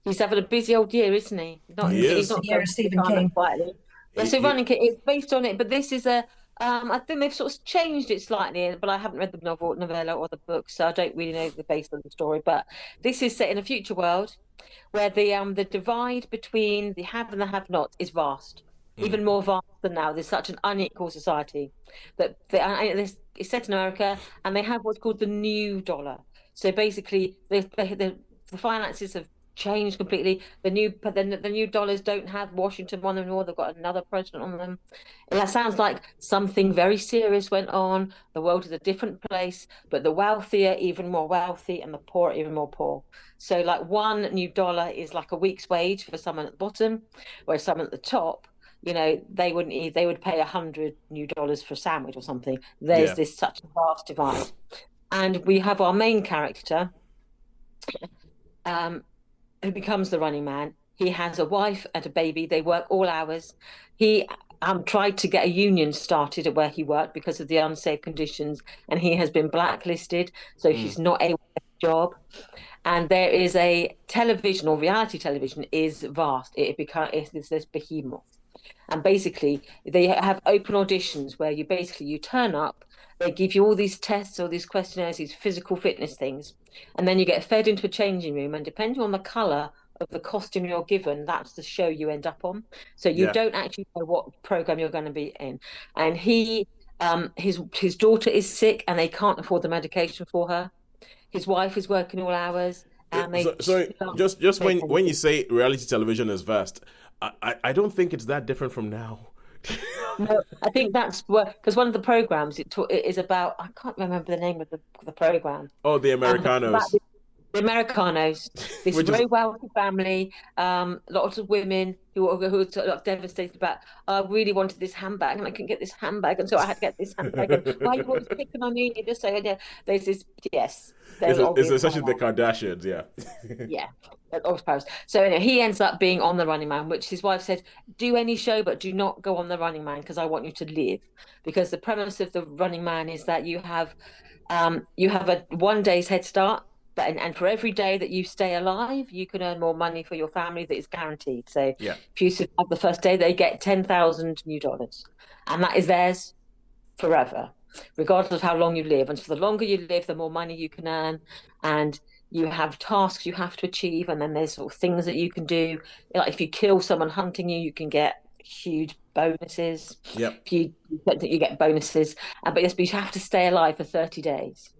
he's having a busy old year, isn't he? He's not year of Stephen King. Yeah, so Running King, it's based on it, but this is a. I think they've sort of changed it slightly, but I haven't read the novella or the book, so I don't really know the base of the story. But this is set in a future world where the divide between the have and the have-not is vast, even more vast than now. There's such an unequal society that it's set in America, and they have what's called the new dollar. So basically, the finances have changed completely. The new dollars don't have Washington on them anymore. They've got another president on them. And that sounds like something very serious went on. The world is a different place, but the wealthy are even more wealthy, and the poor are even more poor. So like one new dollar is like a week's wage for someone at the bottom, whereas someone at the top, they would pay $100 new for a sandwich or something. There's this such a vast divide. And we have our main character, who becomes the Running Man. He has a wife and a baby. They work all hours. He tried to get a union started at where he worked because of the unsafe conditions, and he has been blacklisted, so he's not able to get a job. And there is a television, or reality television, is vast. It's this behemoth. And basically, they have open auditions where you turn up, they give you all these tests, all these questionnaires, these physical fitness things, and then you get fed into a changing room, and depending on the colour of the costume you're given, that's the show you end up on. So you don't actually know what programme you're going to be in. And his daughter is sick, and they can't afford the medication for her. His wife is working all hours. And just when you say reality television is vast, I don't think it's that different from now. No, I think that's because one of the programs it is about. I can't remember the name of the program. Oh, the Americanos. The Americanos, this very wealthy family, lots of women who are sort of devastated about, I really wanted this handbag and I couldn't get this handbag, and so I had to get this handbag. And why are you always picking on me? You just say, yeah, there's this, yes. It's essentially the Kardashians, yeah. Yeah, so anyway, he ends up being on the Running Man, which his wife said, do any show, but do not go on the Running Man because I want you to live. Because the premise of the Running Man is that you have a 1 day's head start, and for every day that you stay alive, you can earn more money for your family that is guaranteed. So if you survive the first day, they get $10,000 new, and that is theirs forever, regardless of how long you live. And so the longer you live, the more money you can earn, and you have tasks you have to achieve, and then there's sort of things that you can do. Like if you kill someone hunting you, you can get huge bonuses. Yep. You get bonuses, but you have to stay alive for 30 days.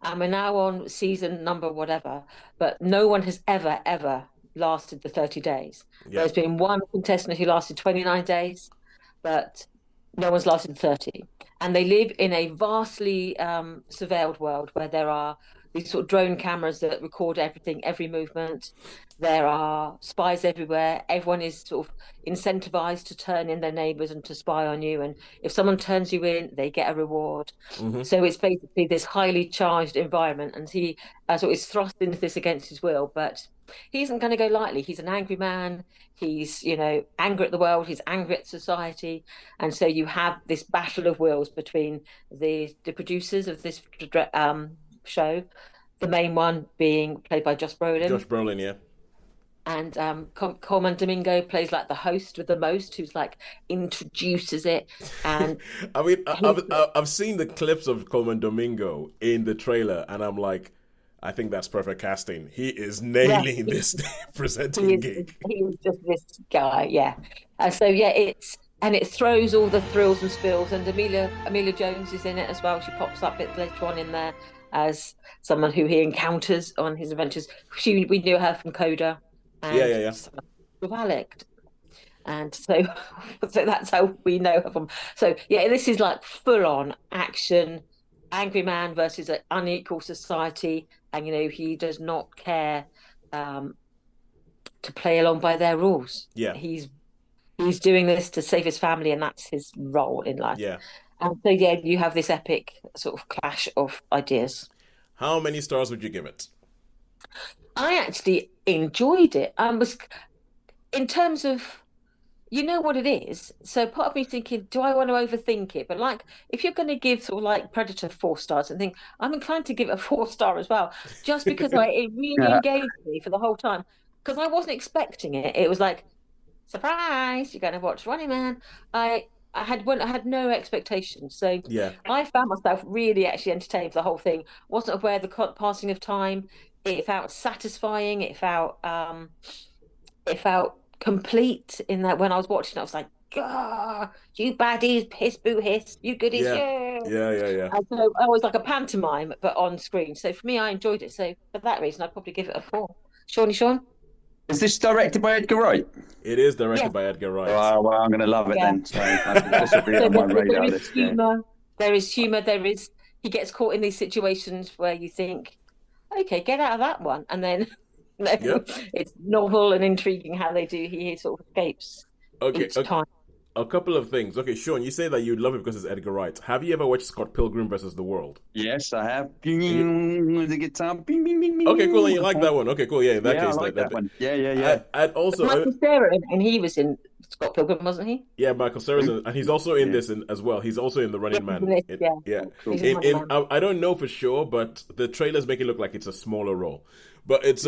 And we're now on season number whatever, but no one has ever lasted the 30 days. Yep. There's been one contestant who lasted 29 days, but no one's lasted 30. And they live in a vastly surveilled world where there are these sort of drone cameras that record everything, every movement. There are spies everywhere. Everyone is sort of incentivized to turn in their neighbors and to spy on you. And if someone turns you in, they get a reward. Mm-hmm. So it's basically this highly charged environment. And he sort of is thrust into this against his will, but he isn't going to go lightly. He's an angry man. He's, angry at the world. He's angry at society. And so you have this battle of wills between the producers of this show, the main one being played by Josh Brolin. Yeah. And Coleman Domingo plays like the host with the most, who's like introduces it. And I mean, I've seen the clips of Coleman Domingo in the trailer, and I'm like, I think that's perfect casting. He is nailing this presenting gig. He is just this guy, yeah. So yeah, it throws all the thrills and spills. And Amelia Jones is in it as well. She pops up a bit later on in there as someone who he encounters on his adventures. We knew her from Coda. And yeah. With Alec. And so that's how we know her from. So yeah, this is like full on action, angry man versus an unequal society, and he does not care to play along by their rules. Yeah, he's doing this to save his family, and that's his role in life. Yeah, and so yeah, you have this epic sort of clash of ideas. How many stars would you give it? I actually enjoyed it. Was in terms of, what it is. So part of me thinking, do I want to overthink it? But like, if you're going to give sort of like Predator 4 stars, and think I'm inclined to give it a 4-star as well, just because it really engaged me for the whole time. Because I wasn't expecting it. It was like, surprise! You're going to watch Running Man. I had no expectations, so yeah. I found myself really actually entertained for the whole thing. Wasn't aware of the passing of time. It felt satisfying. It felt complete in that when I was watching it, I was like, "Gah, you baddies, piss boo hiss, you goodies, yeah." And so I was like a pantomime, but on screen. So for me, I enjoyed it. So for that reason, I'd probably give it a 4. Shaun? Is this directed by Edgar Wright? It is directed by Edgar Wright. Oh, well, I'm going to love it then. So this will be on my radar list. There is humour. He gets caught in these situations where you think, okay, get out of that one. And then it's novel and intriguing how they do. He sort of escapes each time. A couple of things. Okay, Shaun, you say that you love it because it's Edgar Wright. Have you ever watched Scott Pilgrim versus the World? Yes, I have. The guitar. Okay, cool. And you like that one? Okay, cool. Yeah, in that case, I like that one. Yeah. And also, Michael Cera, and he was in Scott Pilgrim, wasn't he? Yeah, Michael Cera's and he's also in this as well. He's also in The Running Man. Yeah. Cool. I don't know for sure, but the trailers make it look like it's a smaller role. But it's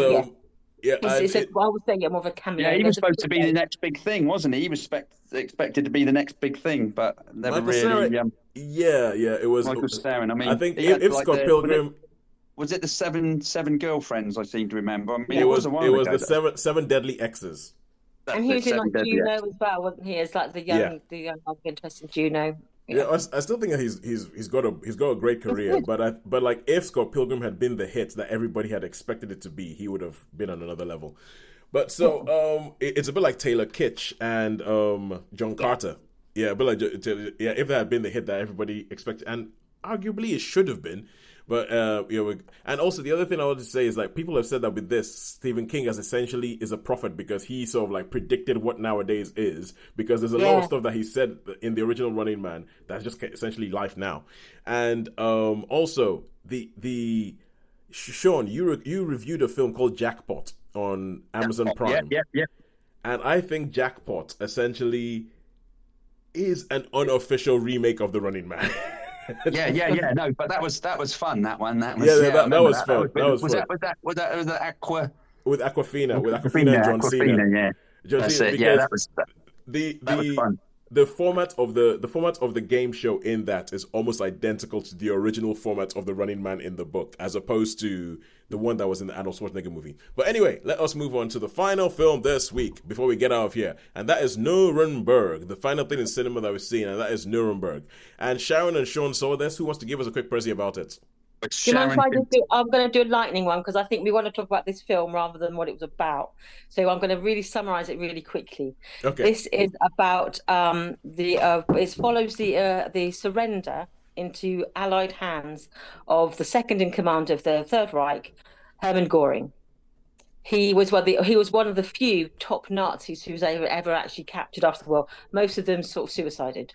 Yeah, I was saying more of a cameo. Yeah, he was supposed to be the next big thing, wasn't he? He was expected to be the next big thing, but never really. It was Michael Cera. I mean, I think if Scott Pilgrim was it the seven girlfriends? I seem to remember. I mean, it was the seven deadly exes. And he was in like Juno as well, wasn't he? As like the young love interest in Juno. Yeah, I still think that he's got a great career, but like if Scott Pilgrim had been the hit that everybody had expected it to be, he would have been on another level. But so it's a bit like Taylor Kitsch and John Carter. Yeah, but like if that had been the hit that everybody expected, and arguably it should have been, But and also the other thing I wanted to say is like people have said that with this, Stephen King as essentially is a prophet because he sort of like predicted what nowadays is, because there's a lot of stuff that he said in the original Running Man that's just essentially life now. And also the Shaun, you reviewed a film called Jackpot on Amazon Prime. Yeah. And I think Jackpot essentially is an unofficial remake of the Running Man. Yeah. No, but that was fun. That one. That was that was fun. Was that Aqua? With Aquafina and John Cena. Yeah. That's it. Yeah, that was fun. The format of the game show in that is almost identical to the original format of the Running Man in the book, as opposed to the one that was in the Arnold Schwarzenegger movie. But anyway, let us move on to the final film this week before we get out of here, and that is Nuremberg, the final thing in cinema that we've seen, and that is Nuremberg. And Sharon and Shaun saw this. Who wants to give us a quick prezi about it? Do you mind if I just do? I'm going to do a lightning one because I think we want to talk about this film rather than what it was about. So I'm going to really summarize it really quickly. Okay. This is about it follows the surrender into Allied hands of the second in command of the Third Reich, Hermann Göring. He was one of the few top Nazis who was ever actually captured after the war. Most of them sort of suicided.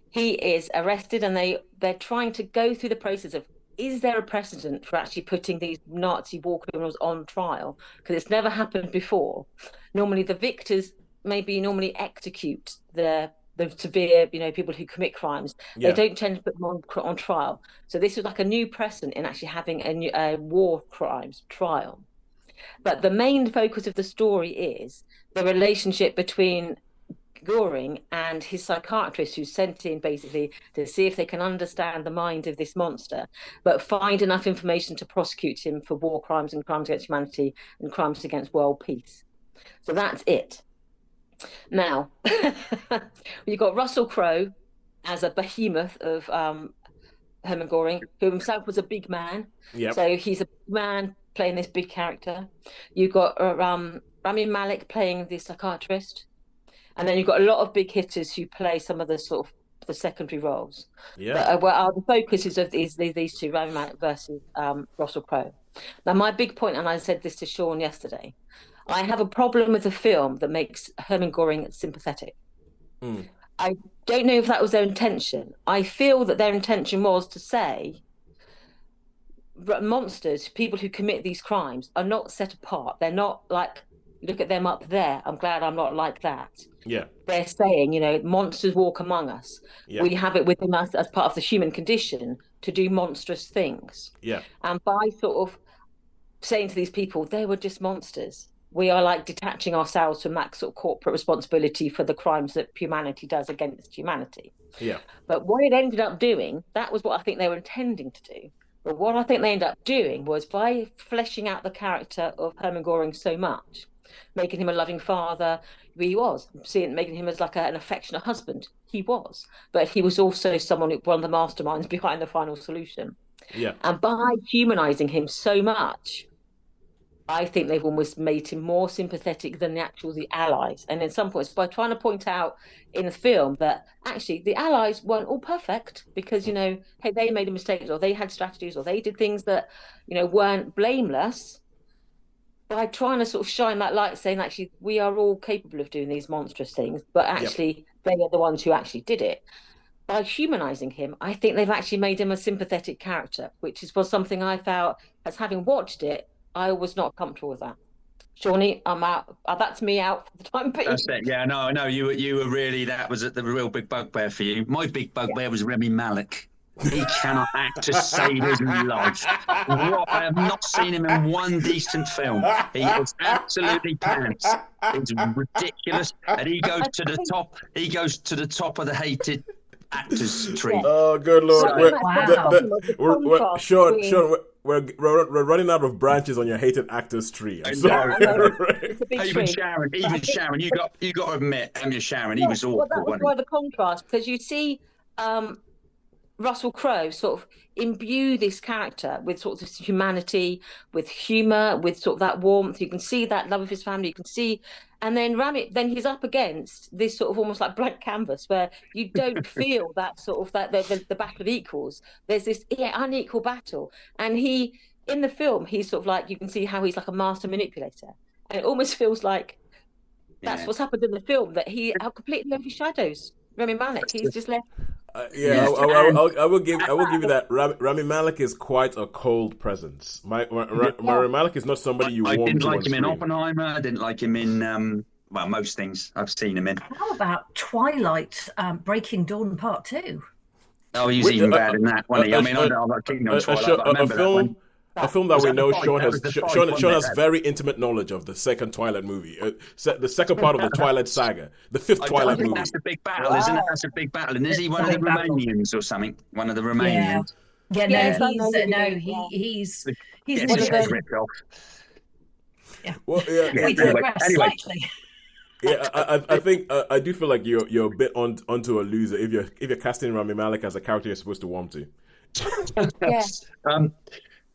He is arrested, and they're trying to go through the process of, is there a precedent for actually putting these Nazi war criminals on trial? Because it's never happened before. Normally, the victors normally execute the severe, people who commit crimes. Yeah. They don't tend to put them on trial. So this was like a new precedent in actually having a war crimes trial. But the main focus of the story is the relationship between Göring and his psychiatrist, who's sent in basically to see if they can understand the mind of this monster, but find enough information to prosecute him for war crimes and crimes against humanity and crimes against world peace. So that's it. Now, you've got Russell Crowe as a behemoth of Hermann Göring, who himself was a big man. Yep. So he's a man playing this big character. You've got Rami Malek playing the psychiatrist. And then you've got a lot of big hitters who play some of the sort of the secondary roles. Yeah. But the focus is of these two, Rami Malek versus Russell Crowe. Now, my big point, and I said this to Shaun yesterday, I have a problem with a film that makes Hermann Göring sympathetic. I don't know if that was their intention. I feel that their intention was to say monsters, people who commit these crimes, are not set apart. They're not like, look at them up there. I'm glad I'm not like that. Yeah. They're saying, monsters walk among us. Yeah. We have it within us as part of the human condition to do monstrous things. Yeah. And by sort of saying to these people, they were just monsters. We are like detaching ourselves from that sort of corporate responsibility for the crimes that humanity does against humanity. Yeah. But what it ended up doing, that was what I think they were intending to do. But what I think they ended up doing was, by fleshing out the character of Hermann Göring so much, making him a loving father, he was, making him as like an affectionate husband, he was. But he was also one of the masterminds behind the final solution. Yeah. And by humanizing him so much, I think they've almost made him more sympathetic than the Allies. And in some points, by trying to point out in the film that actually the Allies weren't all perfect, because, hey, they made a mistake, or they had strategies, or they did things that, weren't blameless. By trying to sort of shine that light, saying actually we are all capable of doing these monstrous things, but actually they are the ones who actually did it. By humanizing him, I think they've actually made him a sympathetic character, which was something I felt, as having watched it, I was not comfortable with that. Shawnee, I'm out. That's me out for the time being. That's it. Yeah, no, I know you were really, that was the real big bugbear for you. My big bugbear was Rami Malek. He cannot act to save his life. I have not seen him in one decent film. He is absolutely pants. It's ridiculous. And he goes to the top. He goes to the top of the hated actors tree. Oh, good Lord! Shaun, we're running out of branches on your hated actors tree. I'm sorry. Even Sharon, you got to admit, Sharon, he was awful. Well, that was why the contrast, because you see. Russell Crowe sort of imbue this character with sort of humanity, with humor, with sort of that warmth. You can see that love of his family. You can see, and then then he's up against this sort of almost like blank canvas where you don't feel that sort of that the battle of equals. There's this unequal battle, and in the film he's sort of like, you can see how he's like a master manipulator, and it almost feels like that's what's happened in the film, that he completely overshadows Rami Malek. He's just left. I will give you that. Rami Malek is quite a cold presence. Rami Malek is not somebody you want to. I didn't like him in Oppenheimer. I didn't like him in most things I've seen him in. How about Twilight, Breaking Dawn Part 2? Oh, he's even bad in that one. I mean, I'm not keen on Twilight, but I remember that one. A film that we know Shaun has very intimate knowledge of, the second Twilight movie, the second part of the Twilight saga, the fifth Twilight movie. That's the big battle, isn't it? That's a big battle. And is he one of the Romanians or something? One of the Romanians? He's ripped off. Anyway. Yeah, I think I do feel like you're a bit onto a loser if you're casting Rami Malek as a character you're supposed to warm to. Yes.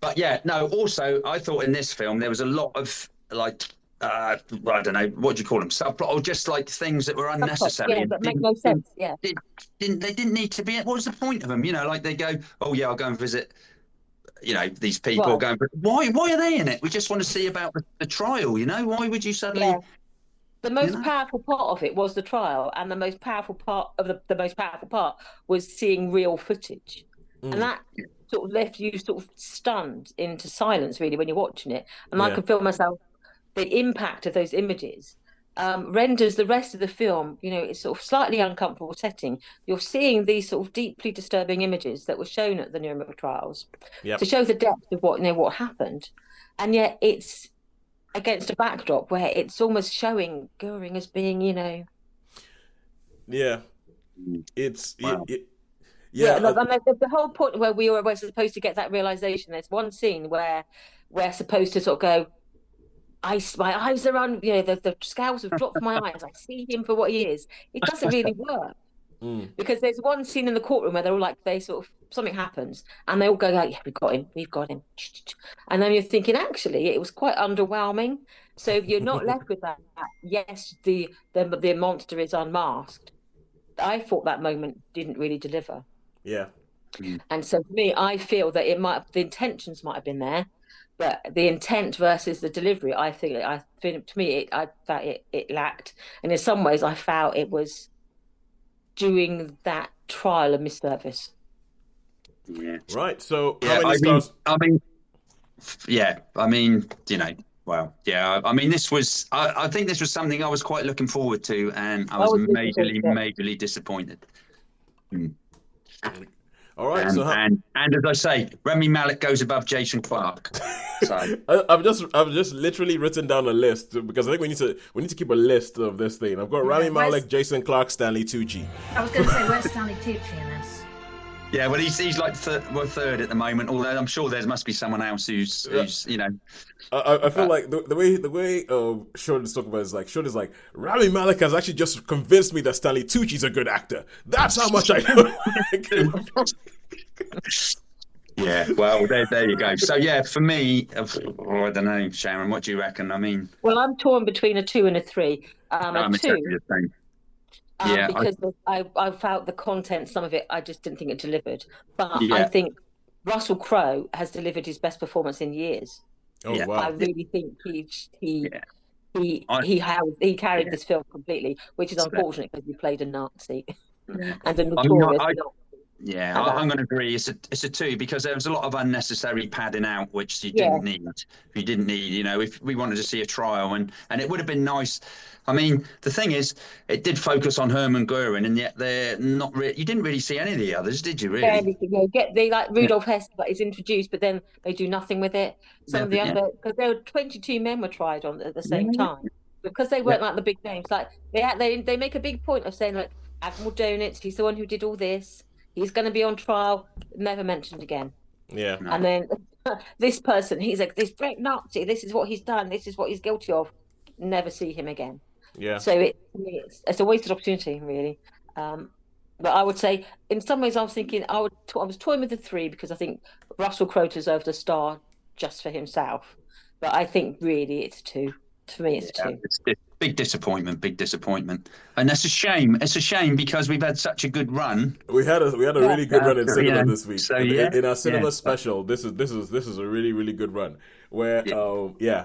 But yeah, no, also, I thought in this film there was a lot of, like, I don't know, what do you call them, subplot, or just like things that were unnecessary. Yeah, that make no sense, yeah. They didn't need to be, what was the point of them? You know, like they go, oh yeah, I'll go and visit, you know, these people. Why are they in it? We just want to see about the trial, you know? Why would you suddenly... Yeah. The most powerful part of it was the trial, and the most powerful part of the most powerful part was seeing real footage. And that sort of left you sort of stunned into silence, really, when you're watching it. And I can feel myself, the impact of those images renders the rest of the film, you know, it's sort of slightly uncomfortable setting. You're seeing these sort of deeply disturbing images that were shown at the Nuremberg trials to show the depth of what happened. And yet it's against a backdrop where it's almost showing Goering as being, you know... Yeah. It's... Wow. The whole point where we're supposed to get that realization. There's one scene where we're supposed to sort of go, my eyes are on, you know, the scales have dropped from my eyes. I see him for what he is. It doesn't really work because there's one scene in the courtroom where they're all like, something happens and they all go, yeah, we've got him. And then you're thinking, actually, it was quite underwhelming. So you're not left with that. Yes, the monster is unmasked. I thought that moment didn't really deliver. Yeah. And so for me, I feel that the intentions might have been there, but the intent versus the delivery, I think I felt it lacked. And in some ways I felt it was doing that trial a misservice. Yeah. Right. So how many stars? I mean, you know, well, yeah, I mean, this was, I think this was something I was quite looking forward to, and I was majorly disappointed. All right, and as I say, Rami Malek goes above Jason Clarke. So I've just literally written down a list because I think we need to keep a list of this thing. I've got Rami Malek, Jason Clarke, Stanley Tucci. I was going to say, where's Stanley Tucci in this? Yeah, well, he's like third at the moment. Although I'm sure there must be someone else who's you know. I feel like the way Shaun is talking about is like Shaun is like, Rami Malek has actually just convinced me that Stanley Tucci's a good actor. That's how much I know. Yeah, well, there you go. So yeah, for me, I don't know, Sharon, what do you reckon? I mean, well, I'm torn between a 2 and a 3. I'm exactly the same. Because I felt the content, some of it, I just didn't think it delivered. But I think Russell Crowe has delivered his best performance in years. Oh wow! I really think he carried this film completely, which is unfortunate because he played a Nazi and a notorious. I'm going to agree. It's a 2 because there was a lot of unnecessary padding out, which you didn't need. You didn't need, you know, if we wanted to see a trial, and it would have been nice. I mean, the thing is, it did focus on Hermann Goering, and yet they're not really. You didn't really see any of the others, did you? Really? They like Rudolf Hess is introduced, but then they do nothing with it. Some of the other, because there were 22 men were tried on at the same time, because they weren't like the big names. Like they make a big point of saying, like, Admiral Donitz, he's the one who did all this. He's going to be on trial. Never mentioned again. Yeah. And then this person, he's like this great Nazi. This is what he's done. This is what he's guilty of. Never see him again. Yeah. So it's a wasted opportunity, really. But I would say, in some ways, I was thinking I was toying with the 3 because I think Russell Crowe deserved a star just for himself. But I think really it's 2. For me, it's 2. It's big disappointment, and that's a shame. It's a shame because we've had such a good run. We had a really good run in cinema this week. So in our cinema special, this is a really, really good run. Where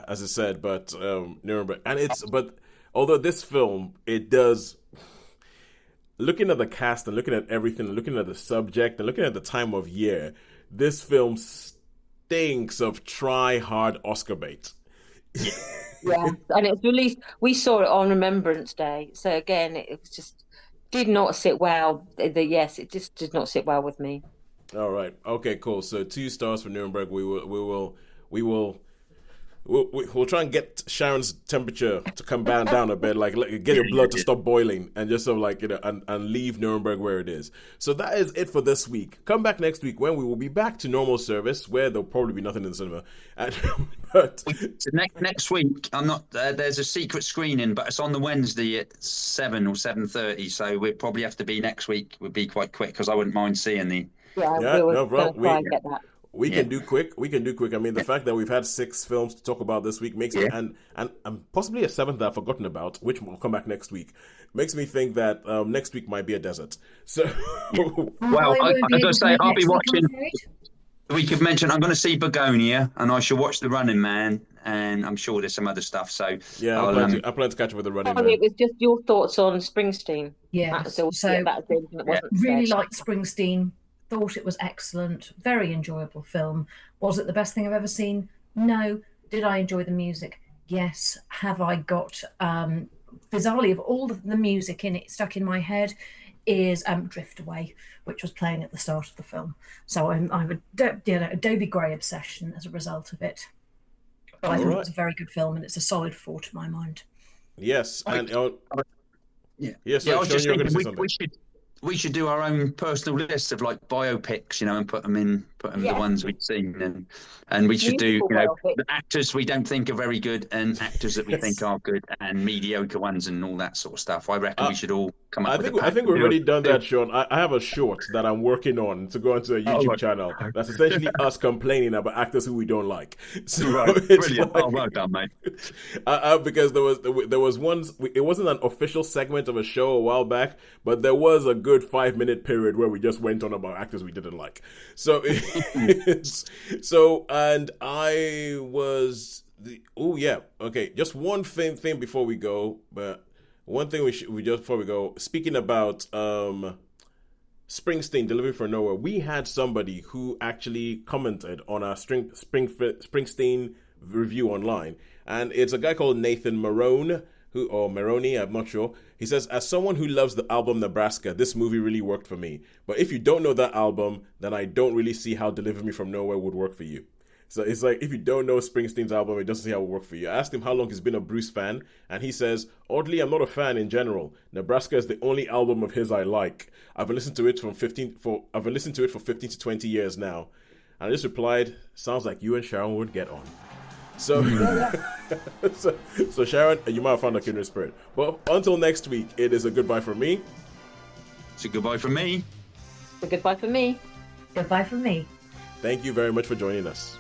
as I said, but Nuremberg, and but although this film, it does. Looking at the cast and looking at everything, and looking at the subject and looking at the time of year, this film stinks of try-hard Oscar bait. Yeah, and it was released. We saw it on Remembrance Day, so again, it was just did not sit well. It just did not sit well with me. All right, okay, cool. So 2 stars for Nuremberg. We'll try and get Sharon's temperature to come down a bit, like get your blood to stop boiling, and just sort of like, and leave Nuremberg where it is. So that is it for this week. Come back next week when we will be back to normal service, where there'll probably be nothing in the cinema. But next week, I'm not. There's a secret screening, but it's on the Wednesday at 7 or 7:30. So we'll probably have to be next week. We'll be quite quick because I wouldn't mind seeing the. No problem. Get that. We can do quick. I mean, the fact that we've had 6 films to talk about this week makes me, and possibly a 7th that I've forgotten about, which will come back next week, makes me think that next week might be a desert. So, well, I'm going to say I'll be watching. We could mention I'm going to see Bugonia, and I shall watch The Running Man, and I'm sure there's some other stuff. So yeah, I plan to catch up with The Running Man. It was just your thoughts on Springsteen. Yeah, really liked Springsteen. Thought it was excellent, very enjoyable film. Was it the best thing I've ever seen? No. Did I enjoy the music? Yes. Have I got, bizarrely, of all the music in it stuck in my head is Drift Away, which was playing at the start of the film. So I'm a Dobie Gray obsession as a result of it. But I thought it was a very good film, and it's a solid 4 to my mind. Yes. And I was just thinking we should do our own personal list of like biopics, and put them the ones we've seen, and we should do the actors we don't think are very good and actors that we think are good and mediocre ones and all that sort of stuff. I reckon we should all come up with I think we've already done that, Shaun. I have a short that I'm working on to go onto a YouTube channel. That's essentially us complaining about actors who we don't like. So brilliant. Well done, mate. Because there was one. It wasn't an official segment of a show a while back, but there was a good 5-minute period where we just went on about actors we didn't like. So and I was just one thing before we go, but one thing before we go, speaking about Springsteen, Delivery for Nowhere, we had somebody who actually commented on our Springsteen review online, and it's a guy called Nathan Maroney, I'm not sure. He says, as someone who loves the album Nebraska, this movie really worked for me. But if you don't know that album, then I don't really see how Deliver Me From Nowhere would work for you. So it's like, if you don't know Springsteen's album, it doesn't see how it would work for you. I asked him how long he's been a Bruce fan, and he says, oddly, I'm not a fan in general. Nebraska is the only album of his I like. I've listened to it for 15 to 20 years now. And I just replied, sounds like you and Sharon would get on. So, so Sharon, you might have found a kindred spirit. But until next week, it is a goodbye from me. It's a goodbye from me. It's a goodbye from me. Goodbye from me. Thank you very much for joining us.